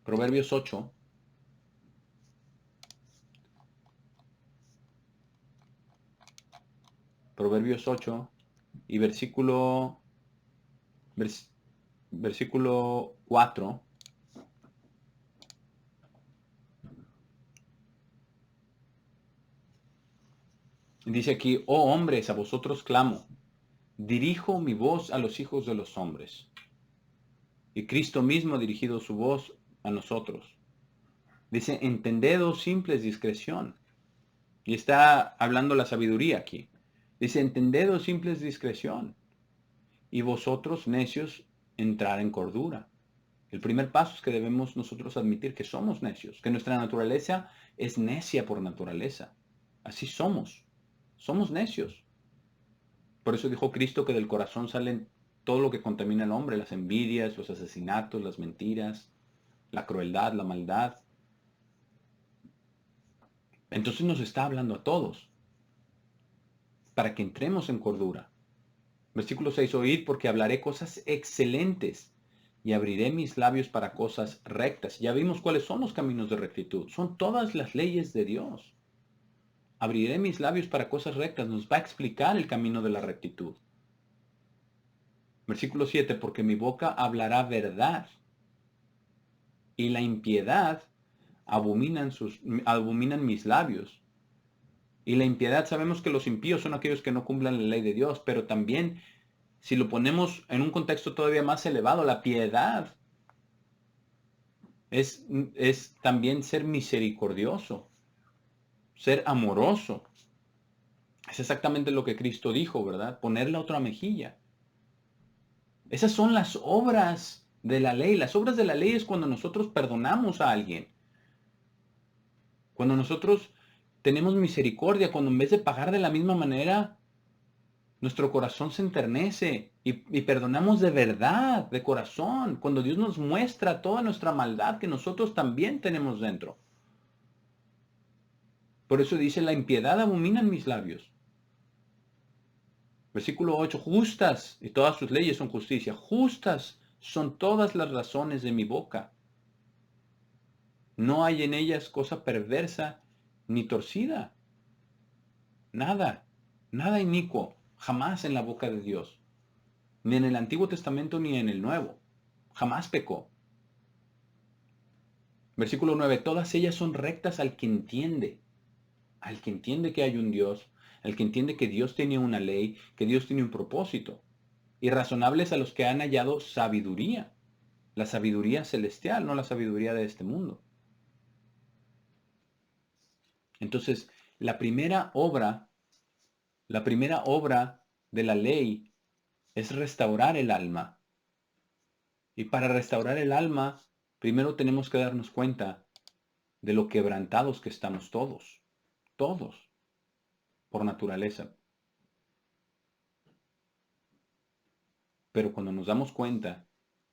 Proverbios 8. Proverbios 8 y versículo 4. Dice aquí, oh hombres, a vosotros clamo, dirijo mi voz a los hijos de los hombres. Y Cristo mismo ha dirigido su voz a nosotros. Dice, entended, oh simples, discreción. Y está hablando la sabiduría aquí. Dice, entended, oh simples, discreción. Y vosotros, necios, entrar en cordura. El primer paso es que debemos nosotros admitir que somos necios, que nuestra naturaleza es necia por naturaleza. Así somos. Somos necios. Por eso dijo Cristo que del corazón salen todo lo que contamina al hombre, las envidias, los asesinatos, las mentiras, la crueldad, la maldad. Entonces nos está hablando a todos para que entremos en cordura. Versículo 6, oíd porque hablaré cosas excelentes y abriré mis labios para cosas rectas. Ya vimos cuáles son los caminos de rectitud. Son todas las leyes de Dios. Abriré mis labios para cosas rectas. Nos va a explicar el camino de la rectitud. Versículo 7, porque mi boca hablará verdad y la impiedad abominan mis labios. Y la impiedad, sabemos que los impíos son aquellos que no cumplan la ley de Dios, pero también, si lo ponemos en un contexto todavía más elevado, la piedad es también ser misericordioso, ser amoroso. Es exactamente lo que Cristo dijo, ¿verdad? Poner la otra mejilla. Esas son las obras de la ley. Las obras de la ley es cuando nosotros perdonamos a alguien. Cuando nosotros tenemos misericordia, cuando en vez de pagar de la misma manera, Nuestro corazón se enternece y perdonamos de verdad, de corazón, cuando Dios nos muestra toda nuestra maldad que nosotros también tenemos dentro. Por eso dice, la impiedad abomina en mis labios. Versículo 8, justas, y todas sus leyes son justicia, justas son todas las razones de mi boca. No hay en ellas cosa perversa ni torcida. Nada, nada inicuo, jamás en la boca de Dios. Ni en el Antiguo Testamento ni en el Nuevo. Jamás pecó. Versículo 9, todas ellas son rectas al que entiende que hay un Dios, al que entiende que Dios tiene una ley, que Dios tiene un propósito, y razonables a los que han hallado sabiduría, la sabiduría celestial, no la sabiduría de este mundo. Entonces, la primera obra de la ley es restaurar el alma. Y para restaurar el alma, primero tenemos que darnos cuenta de lo quebrantados que estamos todos, por naturaleza. Pero cuando nos damos cuenta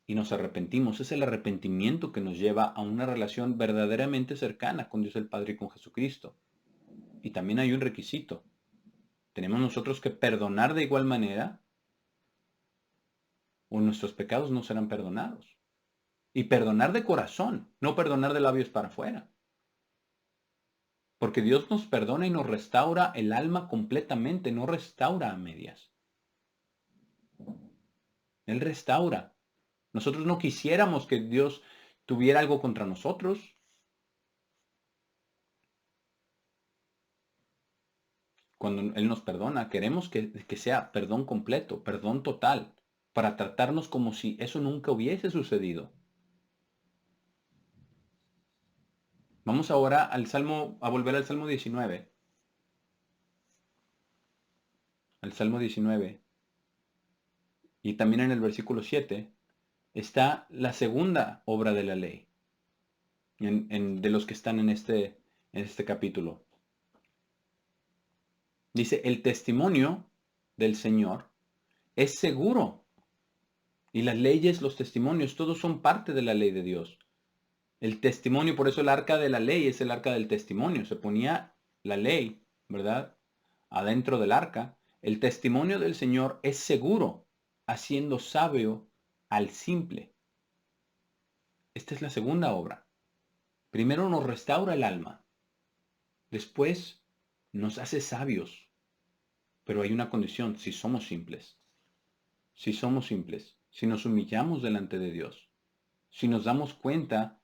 y nos arrepentimos, es el arrepentimiento que nos lleva a una relación verdaderamente cercana con Dios el Padre y con Jesucristo. Y también hay un requisito. Tenemos nosotros que perdonar de igual manera o nuestros pecados no serán perdonados. Y perdonar de corazón, no perdonar de labios para afuera. Porque Dios nos perdona y nos restaura el alma completamente, no restaura a medias. Él restaura. Nosotros no quisiéramos que Dios tuviera algo contra nosotros. Cuando Él nos perdona, queremos que sea perdón completo, perdón total, para tratarnos como si eso nunca hubiese sucedido. Vamos ahora a volver al Salmo 19. Al Salmo 19. Y también en el versículo 7 está la segunda obra de la ley, de los que están en este capítulo. Dice, el testimonio del Señor es seguro. Y las leyes, los testimonios, todos son parte de la ley de Dios. El testimonio, por eso el arca de la ley es el arca del testimonio. Se ponía la ley, ¿verdad?, adentro del arca. El testimonio del Señor es seguro, haciendo sabio al simple. Esta es la segunda obra. Primero nos restaura el alma. Después nos hace sabios. Pero hay una condición, si somos simples. Si somos simples, si nos humillamos delante de Dios, si nos damos cuenta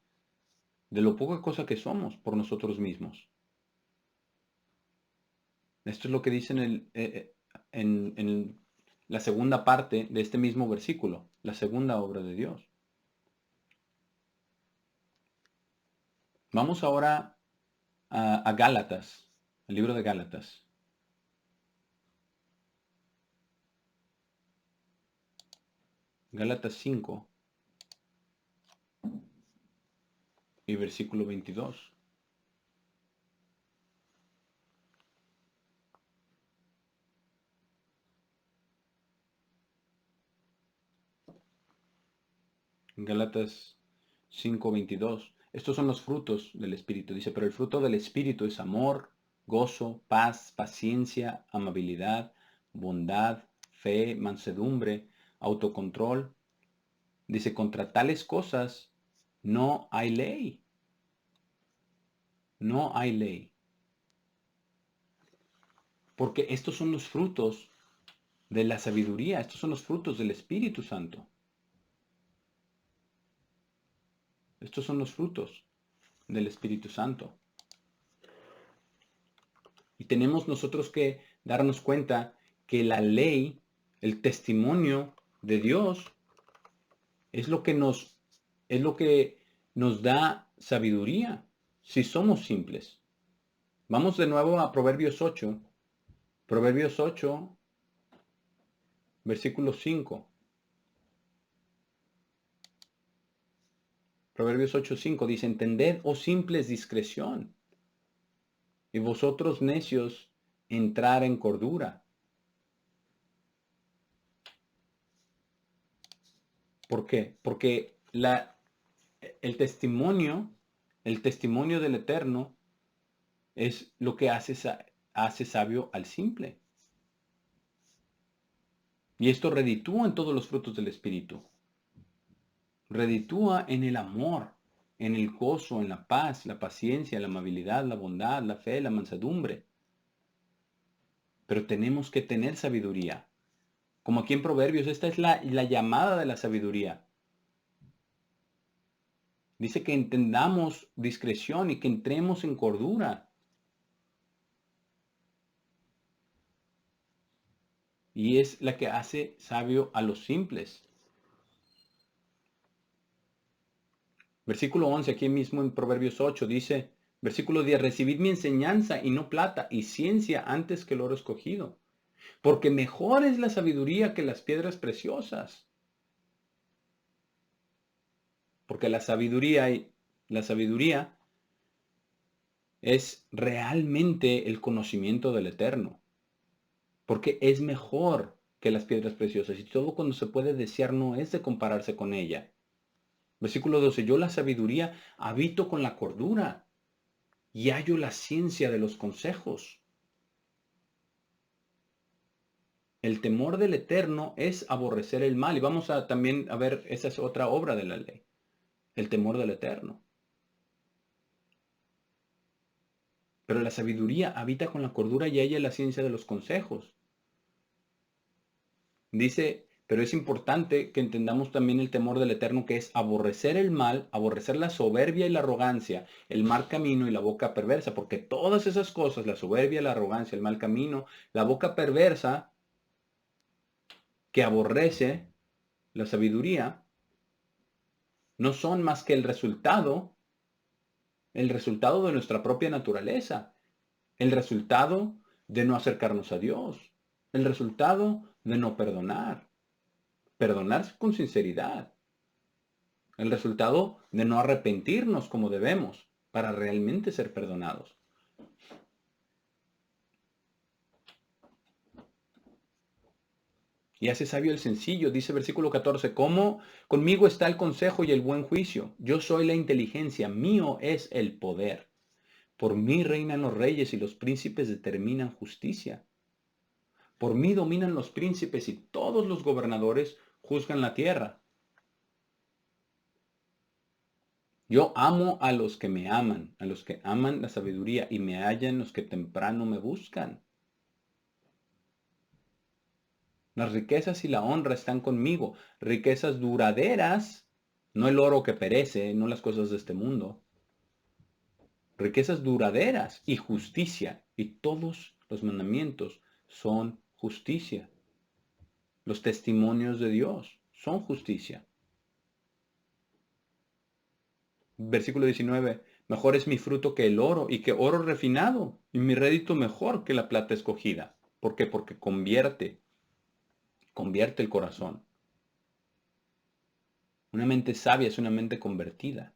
de lo poca cosa que somos por nosotros mismos. Esto es lo que dice en la segunda parte de este mismo versículo, la segunda obra de Dios. Vamos ahora a Gálatas, el libro de Gálatas. Gálatas 5 y versículo 22. Gálatas 5:22. Estos son los frutos del Espíritu. Dice, pero el fruto del Espíritu es amor, gozo, paz, paciencia, amabilidad, bondad, fe, mansedumbre, autocontrol. Dice, contra tales cosas no hay ley. No hay ley. Porque estos son los frutos de la sabiduría. Estos son los frutos del Espíritu Santo. Estos son los frutos del Espíritu Santo. Y tenemos nosotros que darnos cuenta que la ley, el testimonio de Dios, es lo que nos da sabiduría si somos simples. Vamos de nuevo a Proverbios 8. Proverbios 8, versículo 5. Proverbios 8:5 dice, entended, oh simples, discreción, y vosotros necios, entrar en cordura. ¿Por qué? Porque el testimonio del Eterno es lo que hace sabio al simple. Y esto reditúa en todos los frutos del Espíritu. Reditúa en el amor, en el gozo, en la paz, la paciencia, la amabilidad, la bondad, la fe, la mansedumbre. Pero tenemos que tener sabiduría. Como aquí en Proverbios, esta es la llamada de la sabiduría. Dice que entendamos discreción y que entremos en cordura. Y es la que hace sabio a los simples. Versículo 11, aquí mismo en Proverbios 8, dice, versículo 10, recibid mi enseñanza y no plata, y ciencia antes que el oro escogido. Porque mejor es la sabiduría que las piedras preciosas. Porque la sabiduría es realmente el conocimiento del Eterno. Porque es mejor que las piedras preciosas. Y todo cuando se puede desear no es de compararse con ella. Versículo 12, yo la sabiduría habito con la cordura y hallo la ciencia de los consejos. El temor del Eterno es aborrecer el mal. Y vamos a también a ver, esa es otra obra de la ley. El temor del Eterno. Pero la sabiduría habita con la cordura y halla la ciencia de los consejos. Dice, pero es importante que entendamos también el temor del Eterno, que es aborrecer el mal, aborrecer la soberbia y la arrogancia, el mal camino y la boca perversa, porque todas esas cosas, la soberbia, la arrogancia, el mal camino, la boca perversa, que aborrece la sabiduría, no son más que el resultado de nuestra propia naturaleza, el resultado de no acercarnos a Dios, el resultado de no perdonar, perdonar con sinceridad, el resultado de no arrepentirnos como debemos para realmente ser perdonados. Y hace sabio el sencillo, dice versículo 14, ¿cómo conmigo está el consejo y el buen juicio? Yo soy la inteligencia, mío es el poder. Por mí reinan los reyes y los príncipes determinan justicia. Por mí dominan los príncipes y todos los gobernadores juzgan la tierra. Yo amo a los que me aman, a los que aman la sabiduría, y me hallan los que temprano me buscan. Las riquezas y la honra están conmigo, riquezas duraderas, no el oro que perece, no las cosas de este mundo. Riquezas duraderas y justicia, y todos los mandamientos son justicia. Los testimonios de Dios son justicia. Versículo 19. Mejor es mi fruto que el oro y que oro refinado, y mi rédito mejor que la plata escogida. ¿Por qué? Porque convierte el corazón. Una mente sabia es una mente convertida.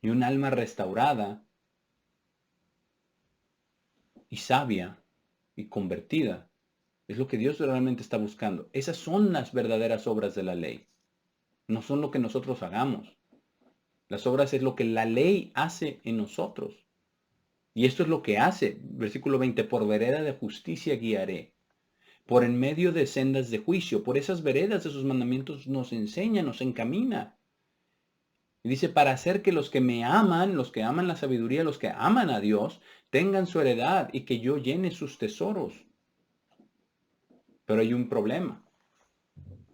Y un alma restaurada y sabia y convertida es lo que Dios realmente está buscando. Esas son las verdaderas obras de la ley. No son lo que nosotros hagamos. Las obras es lo que la ley hace en nosotros. Y esto es lo que hace, versículo 20, por vereda de justicia guiaré, por en medio de sendas de juicio, por esas veredas de sus mandamientos nos enseña, nos encamina. Y dice, para hacer que los que me aman, los que aman la sabiduría, los que aman a Dios, tengan su heredad y que yo llene sus tesoros. Pero hay un problema.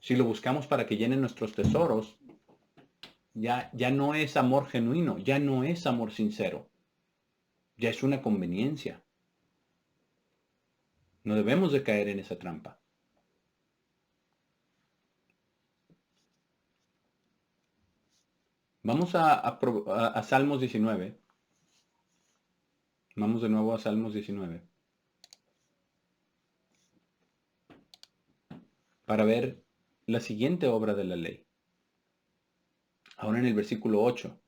Si lo buscamos para que llenen nuestros tesoros, ya no es amor genuino, ya no es amor sincero, ya es una conveniencia. No debemos de caer en esa trampa. Vamos a Salmos 19. Vamos de nuevo a Salmos 19. Para ver la siguiente obra de la ley. Ahora en el versículo 8.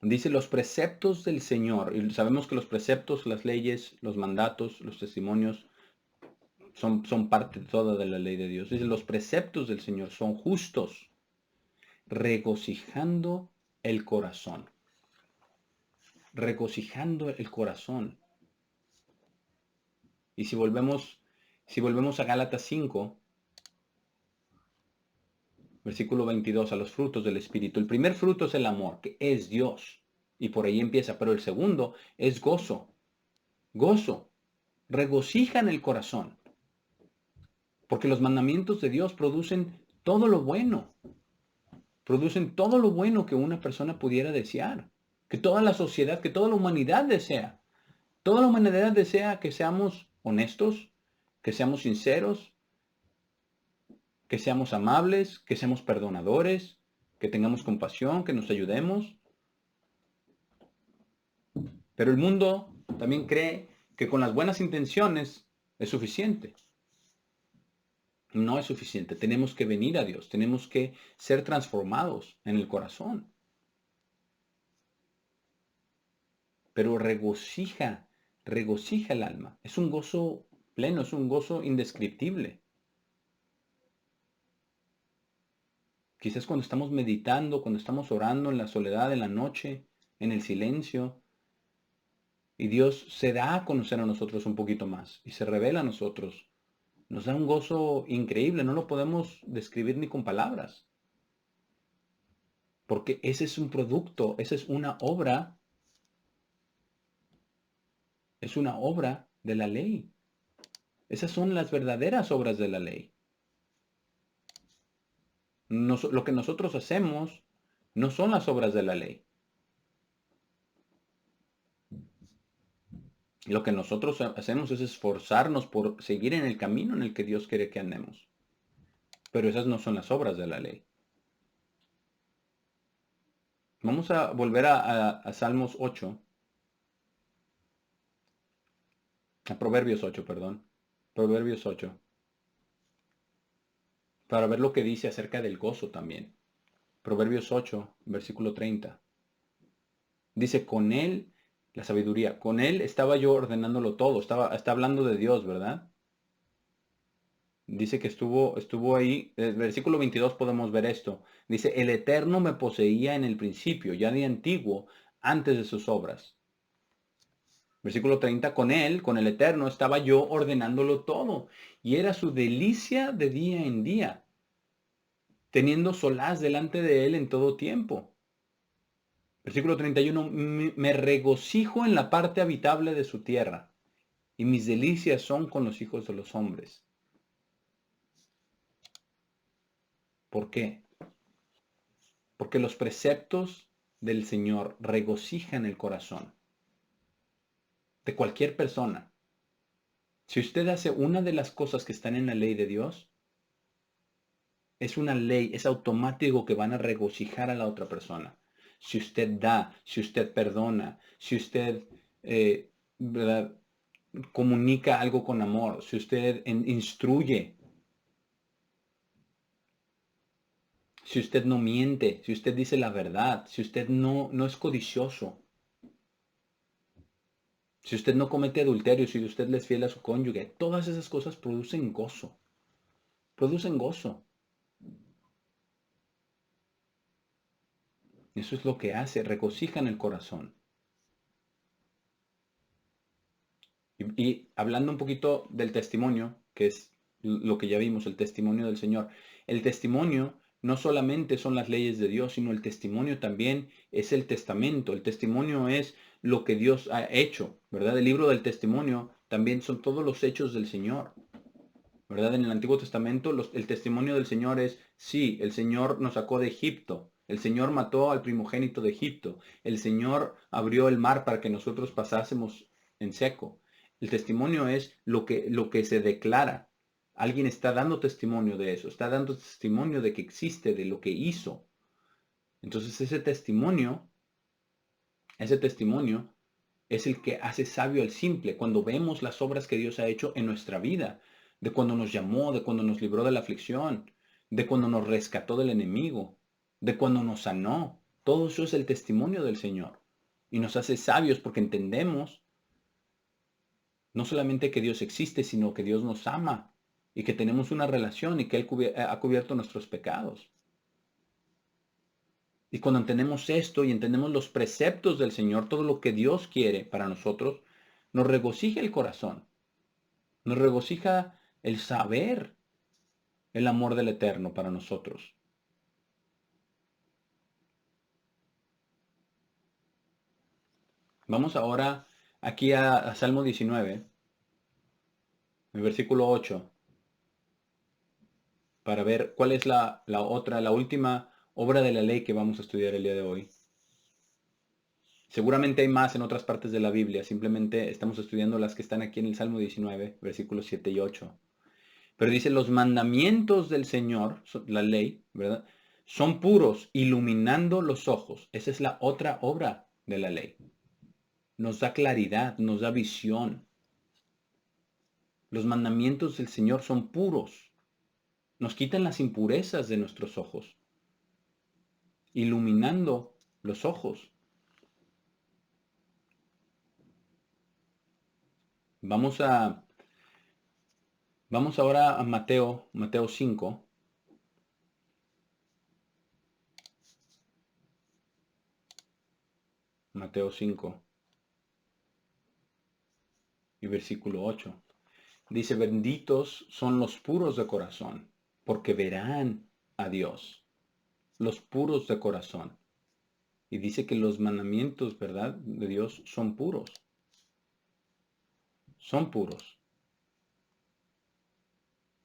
Dice los preceptos del Señor. Y sabemos que los preceptos, las leyes, los mandatos, los testimonios son parte toda de la ley de Dios. Dice, los preceptos del Señor son justos, regocijando el corazón. Regocijando el corazón. Y si volvemos a Gálatas 5, versículo 22, a los frutos del Espíritu. El primer fruto es el amor, que es Dios. Y por ahí empieza. Pero el segundo es gozo. Gozo. Regocijan el corazón. Porque los mandamientos de Dios producen todo lo bueno. Producen todo lo bueno que una persona pudiera desear. Que toda la sociedad, que toda la humanidad desea. Toda la humanidad desea que seamos honestos, que seamos sinceros, que seamos amables, que seamos perdonadores, que tengamos compasión, que nos ayudemos. Pero el mundo también cree que con las buenas intenciones es suficiente. No es suficiente. Tenemos que venir a Dios. Tenemos que ser transformados en el corazón. Pero regocija el alma. Es un gozo pleno, es un gozo indescriptible. Quizás cuando estamos meditando, cuando estamos orando en la soledad, en la noche, en el silencio, y Dios se da a conocer a nosotros un poquito más y se revela a nosotros. Nos da un gozo increíble, no lo podemos describir ni con palabras. Porque ese es un producto, esa es una obra de la ley. Esas son las verdaderas obras de la ley. Lo que nosotros hacemos no son las obras de la ley. Lo que nosotros hacemos es esforzarnos por seguir en el camino en el que Dios quiere que andemos. Pero esas no son las obras de la ley. Vamos a volver a Salmos 8. A Proverbios 8, perdón. Proverbios 8. Para ver lo que dice acerca del gozo también. Proverbios 8, versículo 30. Dice, con él, la sabiduría, con él estaba yo ordenándolo todo. Está hablando de Dios, ¿verdad? Dice que estuvo ahí. En el versículo 22 podemos ver esto. Dice, el Eterno me poseía en el principio, ya de antiguo, antes de sus obras. Versículo 30, con él, con el Eterno, estaba yo ordenándolo todo. Y era su delicia de día en día, teniendo solaz delante de él en todo tiempo. Versículo 31, me regocijo en la parte habitable de su tierra, y mis delicias son con los hijos de los hombres. ¿Por qué? Porque los preceptos del Señor regocijan el corazón de cualquier persona. Si usted hace una de las cosas que están en la ley de Dios, es una ley, es automático que van a regocijar a la otra persona. Si usted da, si usted perdona, si usted ¿verdad? Comunica algo con amor, si usted instruye, si usted no miente, si usted dice la verdad, si usted no es codicioso, si usted no comete adulterio, si usted le es fiel a su cónyuge, todas esas cosas producen gozo. Producen gozo. Eso es lo que hace, regocijan el corazón. Y hablando un poquito del testimonio, que es lo que ya vimos, el testimonio del Señor. El testimonio no solamente son las leyes de Dios, sino el testimonio también es el testamento. El testimonio es lo que Dios ha hecho, ¿verdad? El libro del testimonio también son todos los hechos del Señor, ¿verdad? En el Antiguo Testamento el testimonio del Señor es, sí, el Señor nos sacó de Egipto. El Señor mató al primogénito de Egipto. El Señor abrió el mar para que nosotros pasásemos en seco. El testimonio es lo que se declara. Alguien está dando testimonio de eso. Está dando testimonio de que existe, de lo que hizo. Entonces ese testimonio es el que hace sabio al simple. Cuando vemos las obras que Dios ha hecho en nuestra vida, de cuando nos llamó, de cuando nos libró de la aflicción, de cuando nos rescató del enemigo, de cuando nos sanó. Todo eso es el testimonio del Señor. Y nos hace sabios porque entendemos No solamente que Dios existe, sino que Dios nos ama y que tenemos una relación y que Él ha cubierto nuestros pecados. Y cuando entendemos esto y entendemos los preceptos del Señor, todo lo que Dios quiere para nosotros, nos regocija el corazón. Nos regocija el saber el amor del Eterno para nosotros. Vamos ahora aquí a Salmo 19, el versículo 8, para ver cuál es la última obra de la ley que vamos a estudiar el día de hoy. Seguramente hay más en otras partes de la Biblia, simplemente estamos estudiando las que están aquí en el Salmo 19, versículos 7 y 8. Pero dice, los mandamientos del Señor, la ley, ¿verdad? Son puros, iluminando los ojos. Esa es la otra obra de la ley. Nos da claridad, nos da visión. Los mandamientos del Señor son puros. Nos quitan las impurezas de nuestros ojos, iluminando los ojos. Vamos ahora a Mateo 5. Mateo 5 y versículo 8. Dice, benditos son los puros de corazón, porque verán a Dios. Los puros de corazón. Y dice que los mandamientos, ¿verdad?, de Dios son puros. Son puros.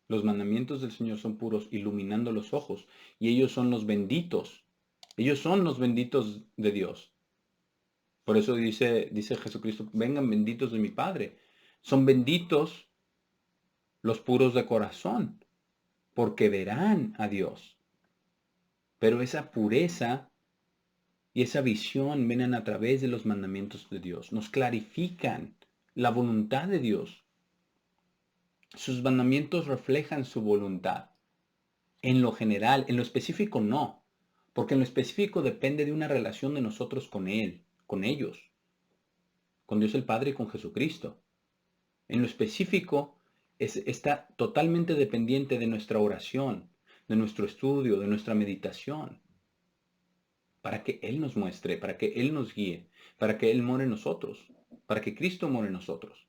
Los mandamientos del Señor son puros, iluminando los ojos. Y ellos son los benditos. Ellos son los benditos de Dios. Por eso dice Jesucristo, vengan benditos de mi Padre. Son benditos los puros de corazón, porque verán a Dios. Pero esa pureza y esa visión vienen a través de los mandamientos de Dios. Nos clarifican la voluntad de Dios. Sus mandamientos reflejan su voluntad. En lo general, en lo específico no. Porque en lo específico depende de una relación de nosotros con Él, con ellos, con Dios el Padre y con Jesucristo. En lo específico está totalmente dependiente de nuestra oración, de nuestro estudio, de nuestra meditación, para que Él nos muestre, para que Él nos guíe, para que Él more en nosotros, para que Cristo more en nosotros.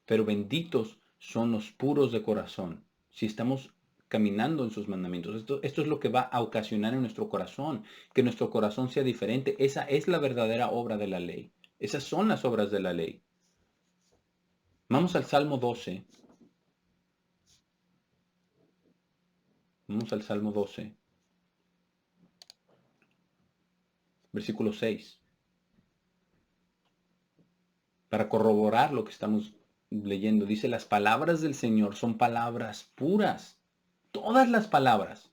Pero benditos son los puros de corazón, si estamos caminando en sus mandamientos. Esto es lo que va a ocasionar en nuestro corazón, que nuestro corazón sea diferente. Esa es la verdadera obra de la ley. Esas son las obras de la ley. Vamos al Salmo 12. Vamos al Salmo 12, versículo 6, para corroborar lo que estamos leyendo. Dice, las palabras del Señor son palabras puras. Todas las palabras.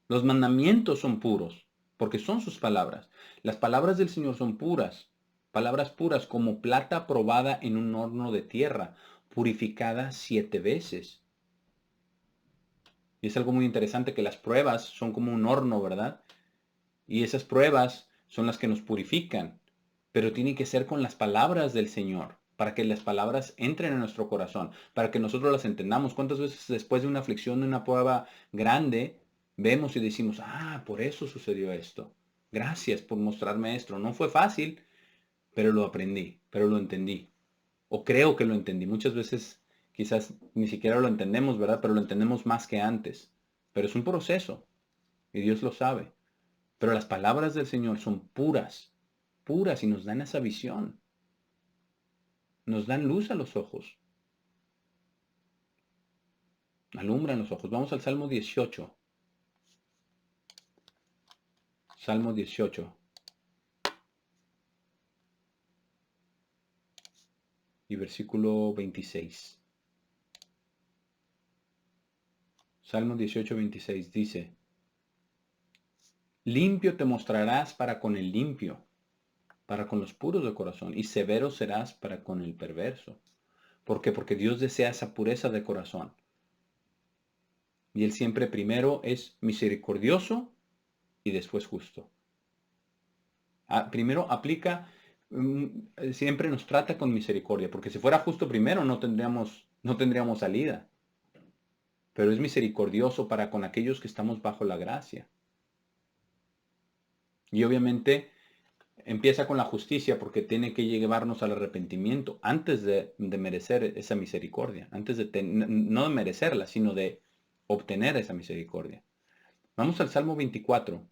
Los mandamientos son puros, porque son sus palabras. Las palabras del Señor son puras. Palabras puras como plata probada en un horno de tierra, purificada 7 veces. Y es algo muy interesante que las pruebas son como un horno, ¿verdad? Y esas pruebas son las que nos purifican. Pero tiene que ser con las palabras del Señor, para que las palabras entren en nuestro corazón, para que nosotros las entendamos. ¿Cuántas veces después de una aflicción, de una prueba grande, vemos y decimos, por eso sucedió esto? Gracias por mostrarme esto. No fue fácil, pero lo aprendí, pero lo entendí. O creo que lo entendí. Muchas veces quizás ni siquiera lo entendemos, ¿verdad? Pero lo entendemos más que antes. Pero es un proceso y Dios lo sabe. Pero las palabras del Señor son puras, puras y nos dan esa visión. Nos dan luz a los ojos. Alumbran los ojos. Vamos al Salmo 18. Salmo 18. Y versículo 26. Salmo 18, 26 dice, limpio te mostrarás para con el limpio, para con los puros de corazón, y severo serás para con el perverso. ¿Por qué? Porque Dios desea esa pureza de corazón. Y Él siempre primero es misericordioso y después justo. Primero aplica siempre nos trata con misericordia, porque si fuera justo primero no tendríamos salida. Pero es misericordioso para con aquellos que estamos bajo la gracia. Y obviamente empieza con la justicia porque tiene que llevarnos al arrepentimiento antes de merecer esa misericordia, antes no de merecerla, sino de obtener esa misericordia. Vamos al Salmo 24.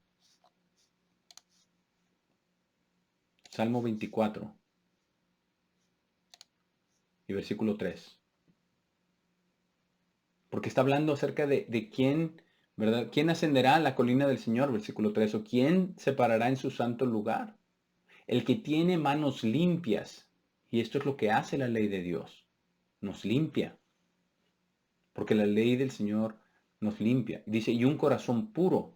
Salmo 24 y versículo 3. Porque está hablando acerca de quién, ¿verdad? ¿Quién ascenderá a la colina del Señor? Versículo 3. ¿O quién se parará en su santo lugar? El que tiene manos limpias. Y esto es lo que hace la ley de Dios. Nos limpia. Porque la ley del Señor nos limpia. Dice, y un corazón puro,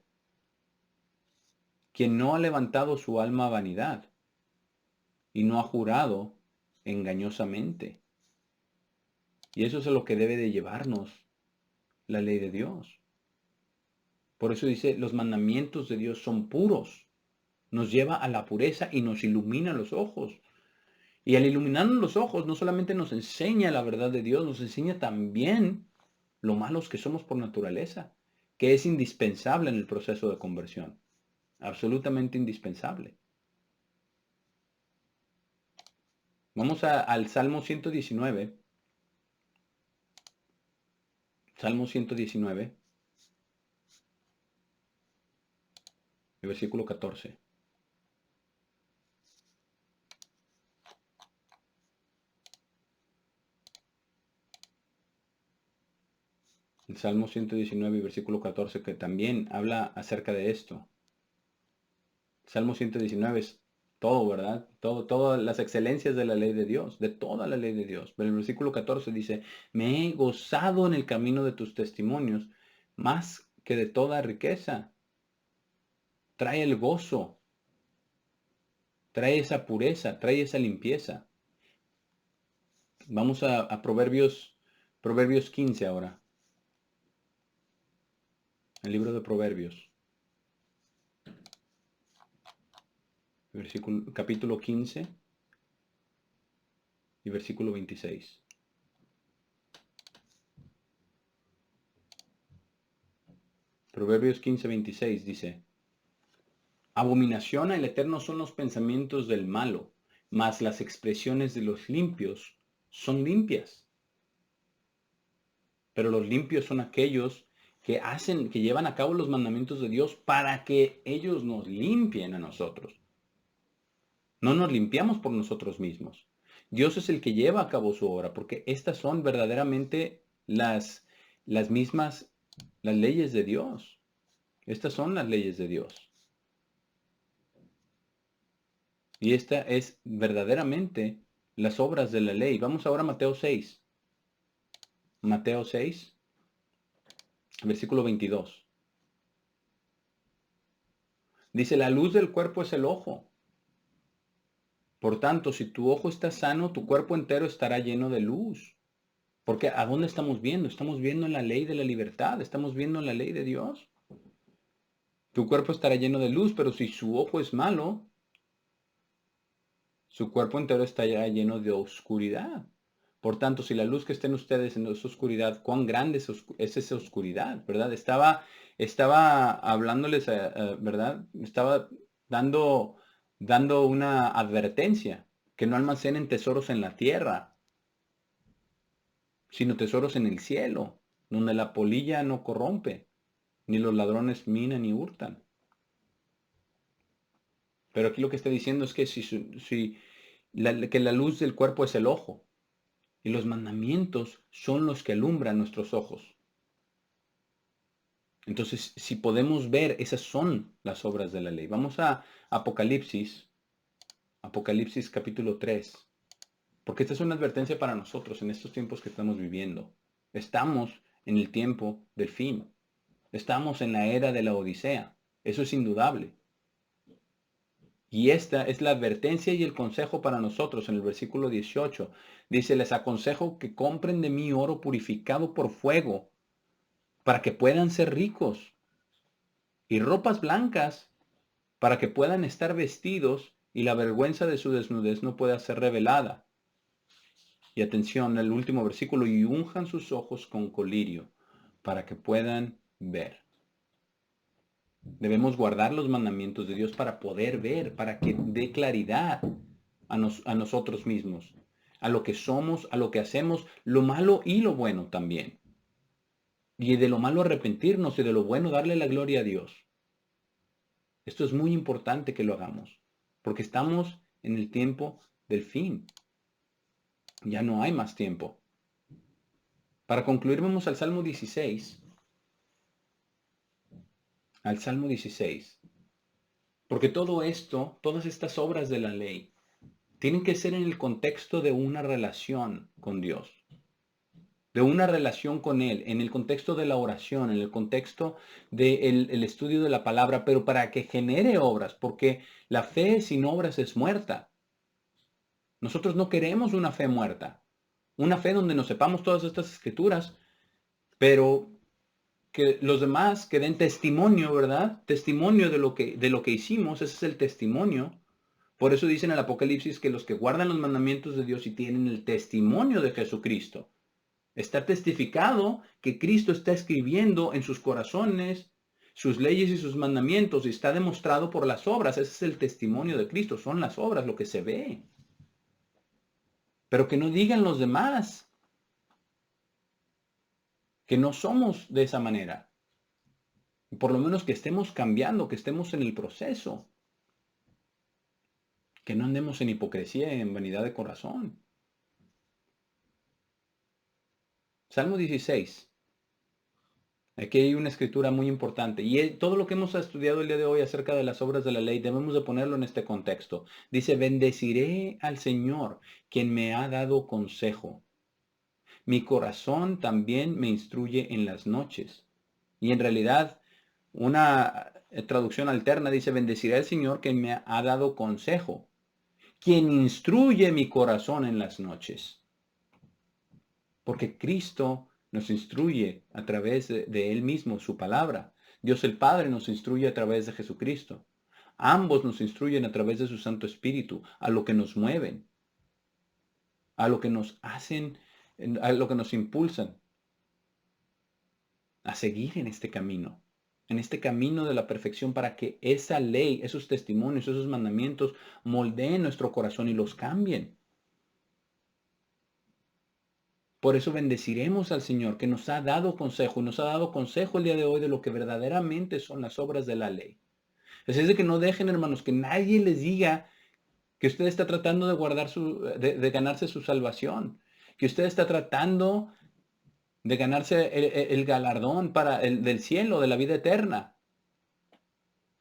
quien no ha levantado su alma a vanidad y no ha jurado engañosamente. Y eso es lo que debe de llevarnos la ley de Dios. Por eso dice, los mandamientos de Dios son puros. Nos lleva a la pureza y nos ilumina los ojos. Y al iluminarnos los ojos, no solamente nos enseña la verdad de Dios, nos enseña también lo malos que somos por naturaleza, que es indispensable en el proceso de conversión. Absolutamente indispensable. Vamos al Salmo 119. Salmo 119, el versículo 14. El Salmo 119 y versículo 14 que también habla acerca de esto. Salmo 119 es todo, ¿verdad? Todas las excelencias de la ley de Dios, de toda la ley de Dios. Pero el versículo 14 dice, me he gozado en el camino de tus testimonios, más que de toda riqueza. Trae el gozo, trae esa pureza, trae esa limpieza. Vamos a Proverbios 15 ahora. El libro de Proverbios. Capítulo 15 y versículo 26. Proverbios 15, 26 dice, abominación al Eterno son los pensamientos del malo, mas las expresiones de los limpios son limpias. Pero los limpios son aquellos que llevan a cabo los mandamientos de Dios para que ellos nos limpien a nosotros. No nos limpiamos por nosotros mismos. Dios es el que lleva a cabo su obra, porque estas son verdaderamente las mismas, las leyes de Dios. Estas son las leyes de Dios. Y esta es verdaderamente las obras de la ley. Vamos ahora a Mateo 6. Mateo 6, versículo 22. Dice, la luz del cuerpo es el ojo. Por tanto, si tu ojo está sano, tu cuerpo entero estará lleno de luz. Porque ¿a dónde estamos viendo? Estamos viendo en la ley de la libertad. Estamos viendo en la ley de Dios. Tu cuerpo estará lleno de luz, pero si su ojo es malo, su cuerpo entero estará lleno de oscuridad. Por tanto, si la luz que está en ustedes en esa oscuridad, cuán grande es esa oscuridad, ¿verdad? Estaba hablándoles, ¿verdad? Estaba dando una advertencia, que no almacenen tesoros en la tierra, sino tesoros en el cielo, donde la polilla no corrompe, ni los ladrones minan ni hurtan. Pero aquí lo que está diciendo es que que la luz del cuerpo es el ojo, y los mandamientos son los que alumbran nuestros ojos. Entonces, si podemos ver, esas son las obras de la ley. Vamos a Apocalipsis capítulo 3, porque esta es una advertencia para nosotros en estos tiempos que estamos viviendo. Estamos en el tiempo del fin. Estamos en la era de la Odisea. Eso es indudable. Y esta es la advertencia y el consejo para nosotros en el versículo 18. Dice, les aconsejo que compren de mí oro purificado por fuego para que puedan ser ricos y ropas blancas para que puedan estar vestidos y la vergüenza de su desnudez no pueda ser revelada. Y atención, el último versículo, y unjan sus ojos con colirio para que puedan ver. Debemos guardar los mandamientos de Dios para poder ver, para que dé claridad a nosotros mismos, a lo que somos, a lo que hacemos, lo malo y lo bueno también. Y de lo malo arrepentirnos y de lo bueno darle la gloria a Dios. Esto es muy importante que lo hagamos, porque estamos en el tiempo del fin. Ya no hay más tiempo. Para concluir, vamos al Salmo 16. Al Salmo 16. Porque todo esto, todas estas obras de la ley, tienen que ser en el contexto de una relación con Dios, de una relación con Él, en el contexto de la oración, en el contexto del estudio de la palabra, pero para que genere obras, porque la fe sin obras es muerta. Nosotros no queremos una fe muerta, una fe donde nos sepamos todas estas escrituras, pero que los demás que den testimonio, ¿verdad? Testimonio de lo que hicimos, ese es el testimonio. Por eso dicen en el Apocalipsis que los que guardan los mandamientos de Dios y tienen el testimonio de Jesucristo. Está testificado que Cristo está escribiendo en sus corazones sus leyes y sus mandamientos y está demostrado por las obras. Ese es el testimonio de Cristo, son las obras, lo que se ve. Pero que no digan los demás que no somos de esa manera. Por lo menos que estemos cambiando, que estemos en el proceso. Que no andemos en hipocresía y en vanidad de corazón. Salmo 16. Aquí hay una escritura muy importante. Y todo lo que hemos estudiado el día de hoy acerca de las obras de la ley, debemos de ponerlo en este contexto. Dice, bendeciré al Señor, quien me ha dado consejo. Mi corazón también me instruye en las noches. Y en realidad, una traducción alterna dice, bendeciré al Señor, quien me ha dado consejo. Quien instruye mi corazón en las noches. Porque Cristo nos instruye a través de Él mismo, su palabra. Dios el Padre nos instruye a través de Jesucristo. Ambos nos instruyen a través de su Santo Espíritu, a lo que nos mueven, a lo que nos hacen, a lo que nos impulsan a seguir en este camino de la perfección para que esa ley, esos testimonios, esos mandamientos moldeen nuestro corazón y los cambien. Por eso bendeciremos al Señor que nos ha dado consejo y nos ha dado consejo el día de hoy de lo que verdaderamente son las obras de la ley. Así es de que no dejen, hermanos, que nadie les diga que usted está tratando de guardar de ganarse su salvación, que usted está tratando de ganarse el galardón del cielo, de la vida eterna.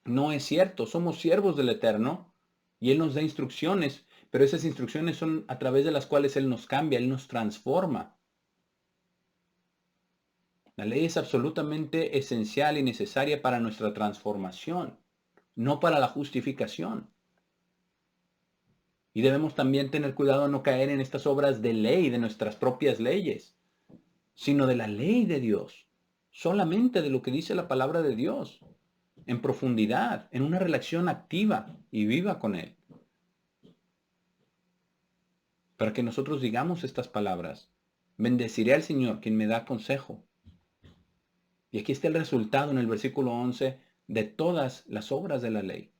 No es cierto, somos siervos del Eterno y Él nos da instrucciones, pero esas instrucciones son a través de las cuales Él nos cambia, Él nos transforma. La ley es absolutamente esencial y necesaria para nuestra transformación, no para la justificación. Y debemos también tener cuidado de no caer en estas obras de ley, de nuestras propias leyes, sino de la ley de Dios, solamente de lo que dice la palabra de Dios, en profundidad, en una relación activa y viva con Él. Para que nosotros digamos estas palabras, bendeciré al Señor quien me da consejo. Y aquí está el resultado en el versículo 11 de todas las obras de la ley.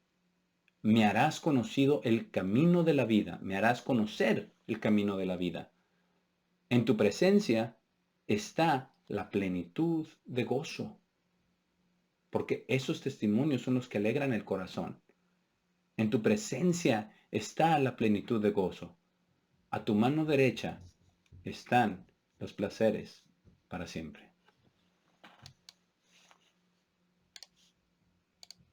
Me harás conocido el camino de la vida, me harás conocer el camino de la vida. En tu presencia está la plenitud de gozo, porque esos testimonios son los que alegran el corazón. En tu presencia está la plenitud de gozo. A tu mano derecha están los placeres para siempre.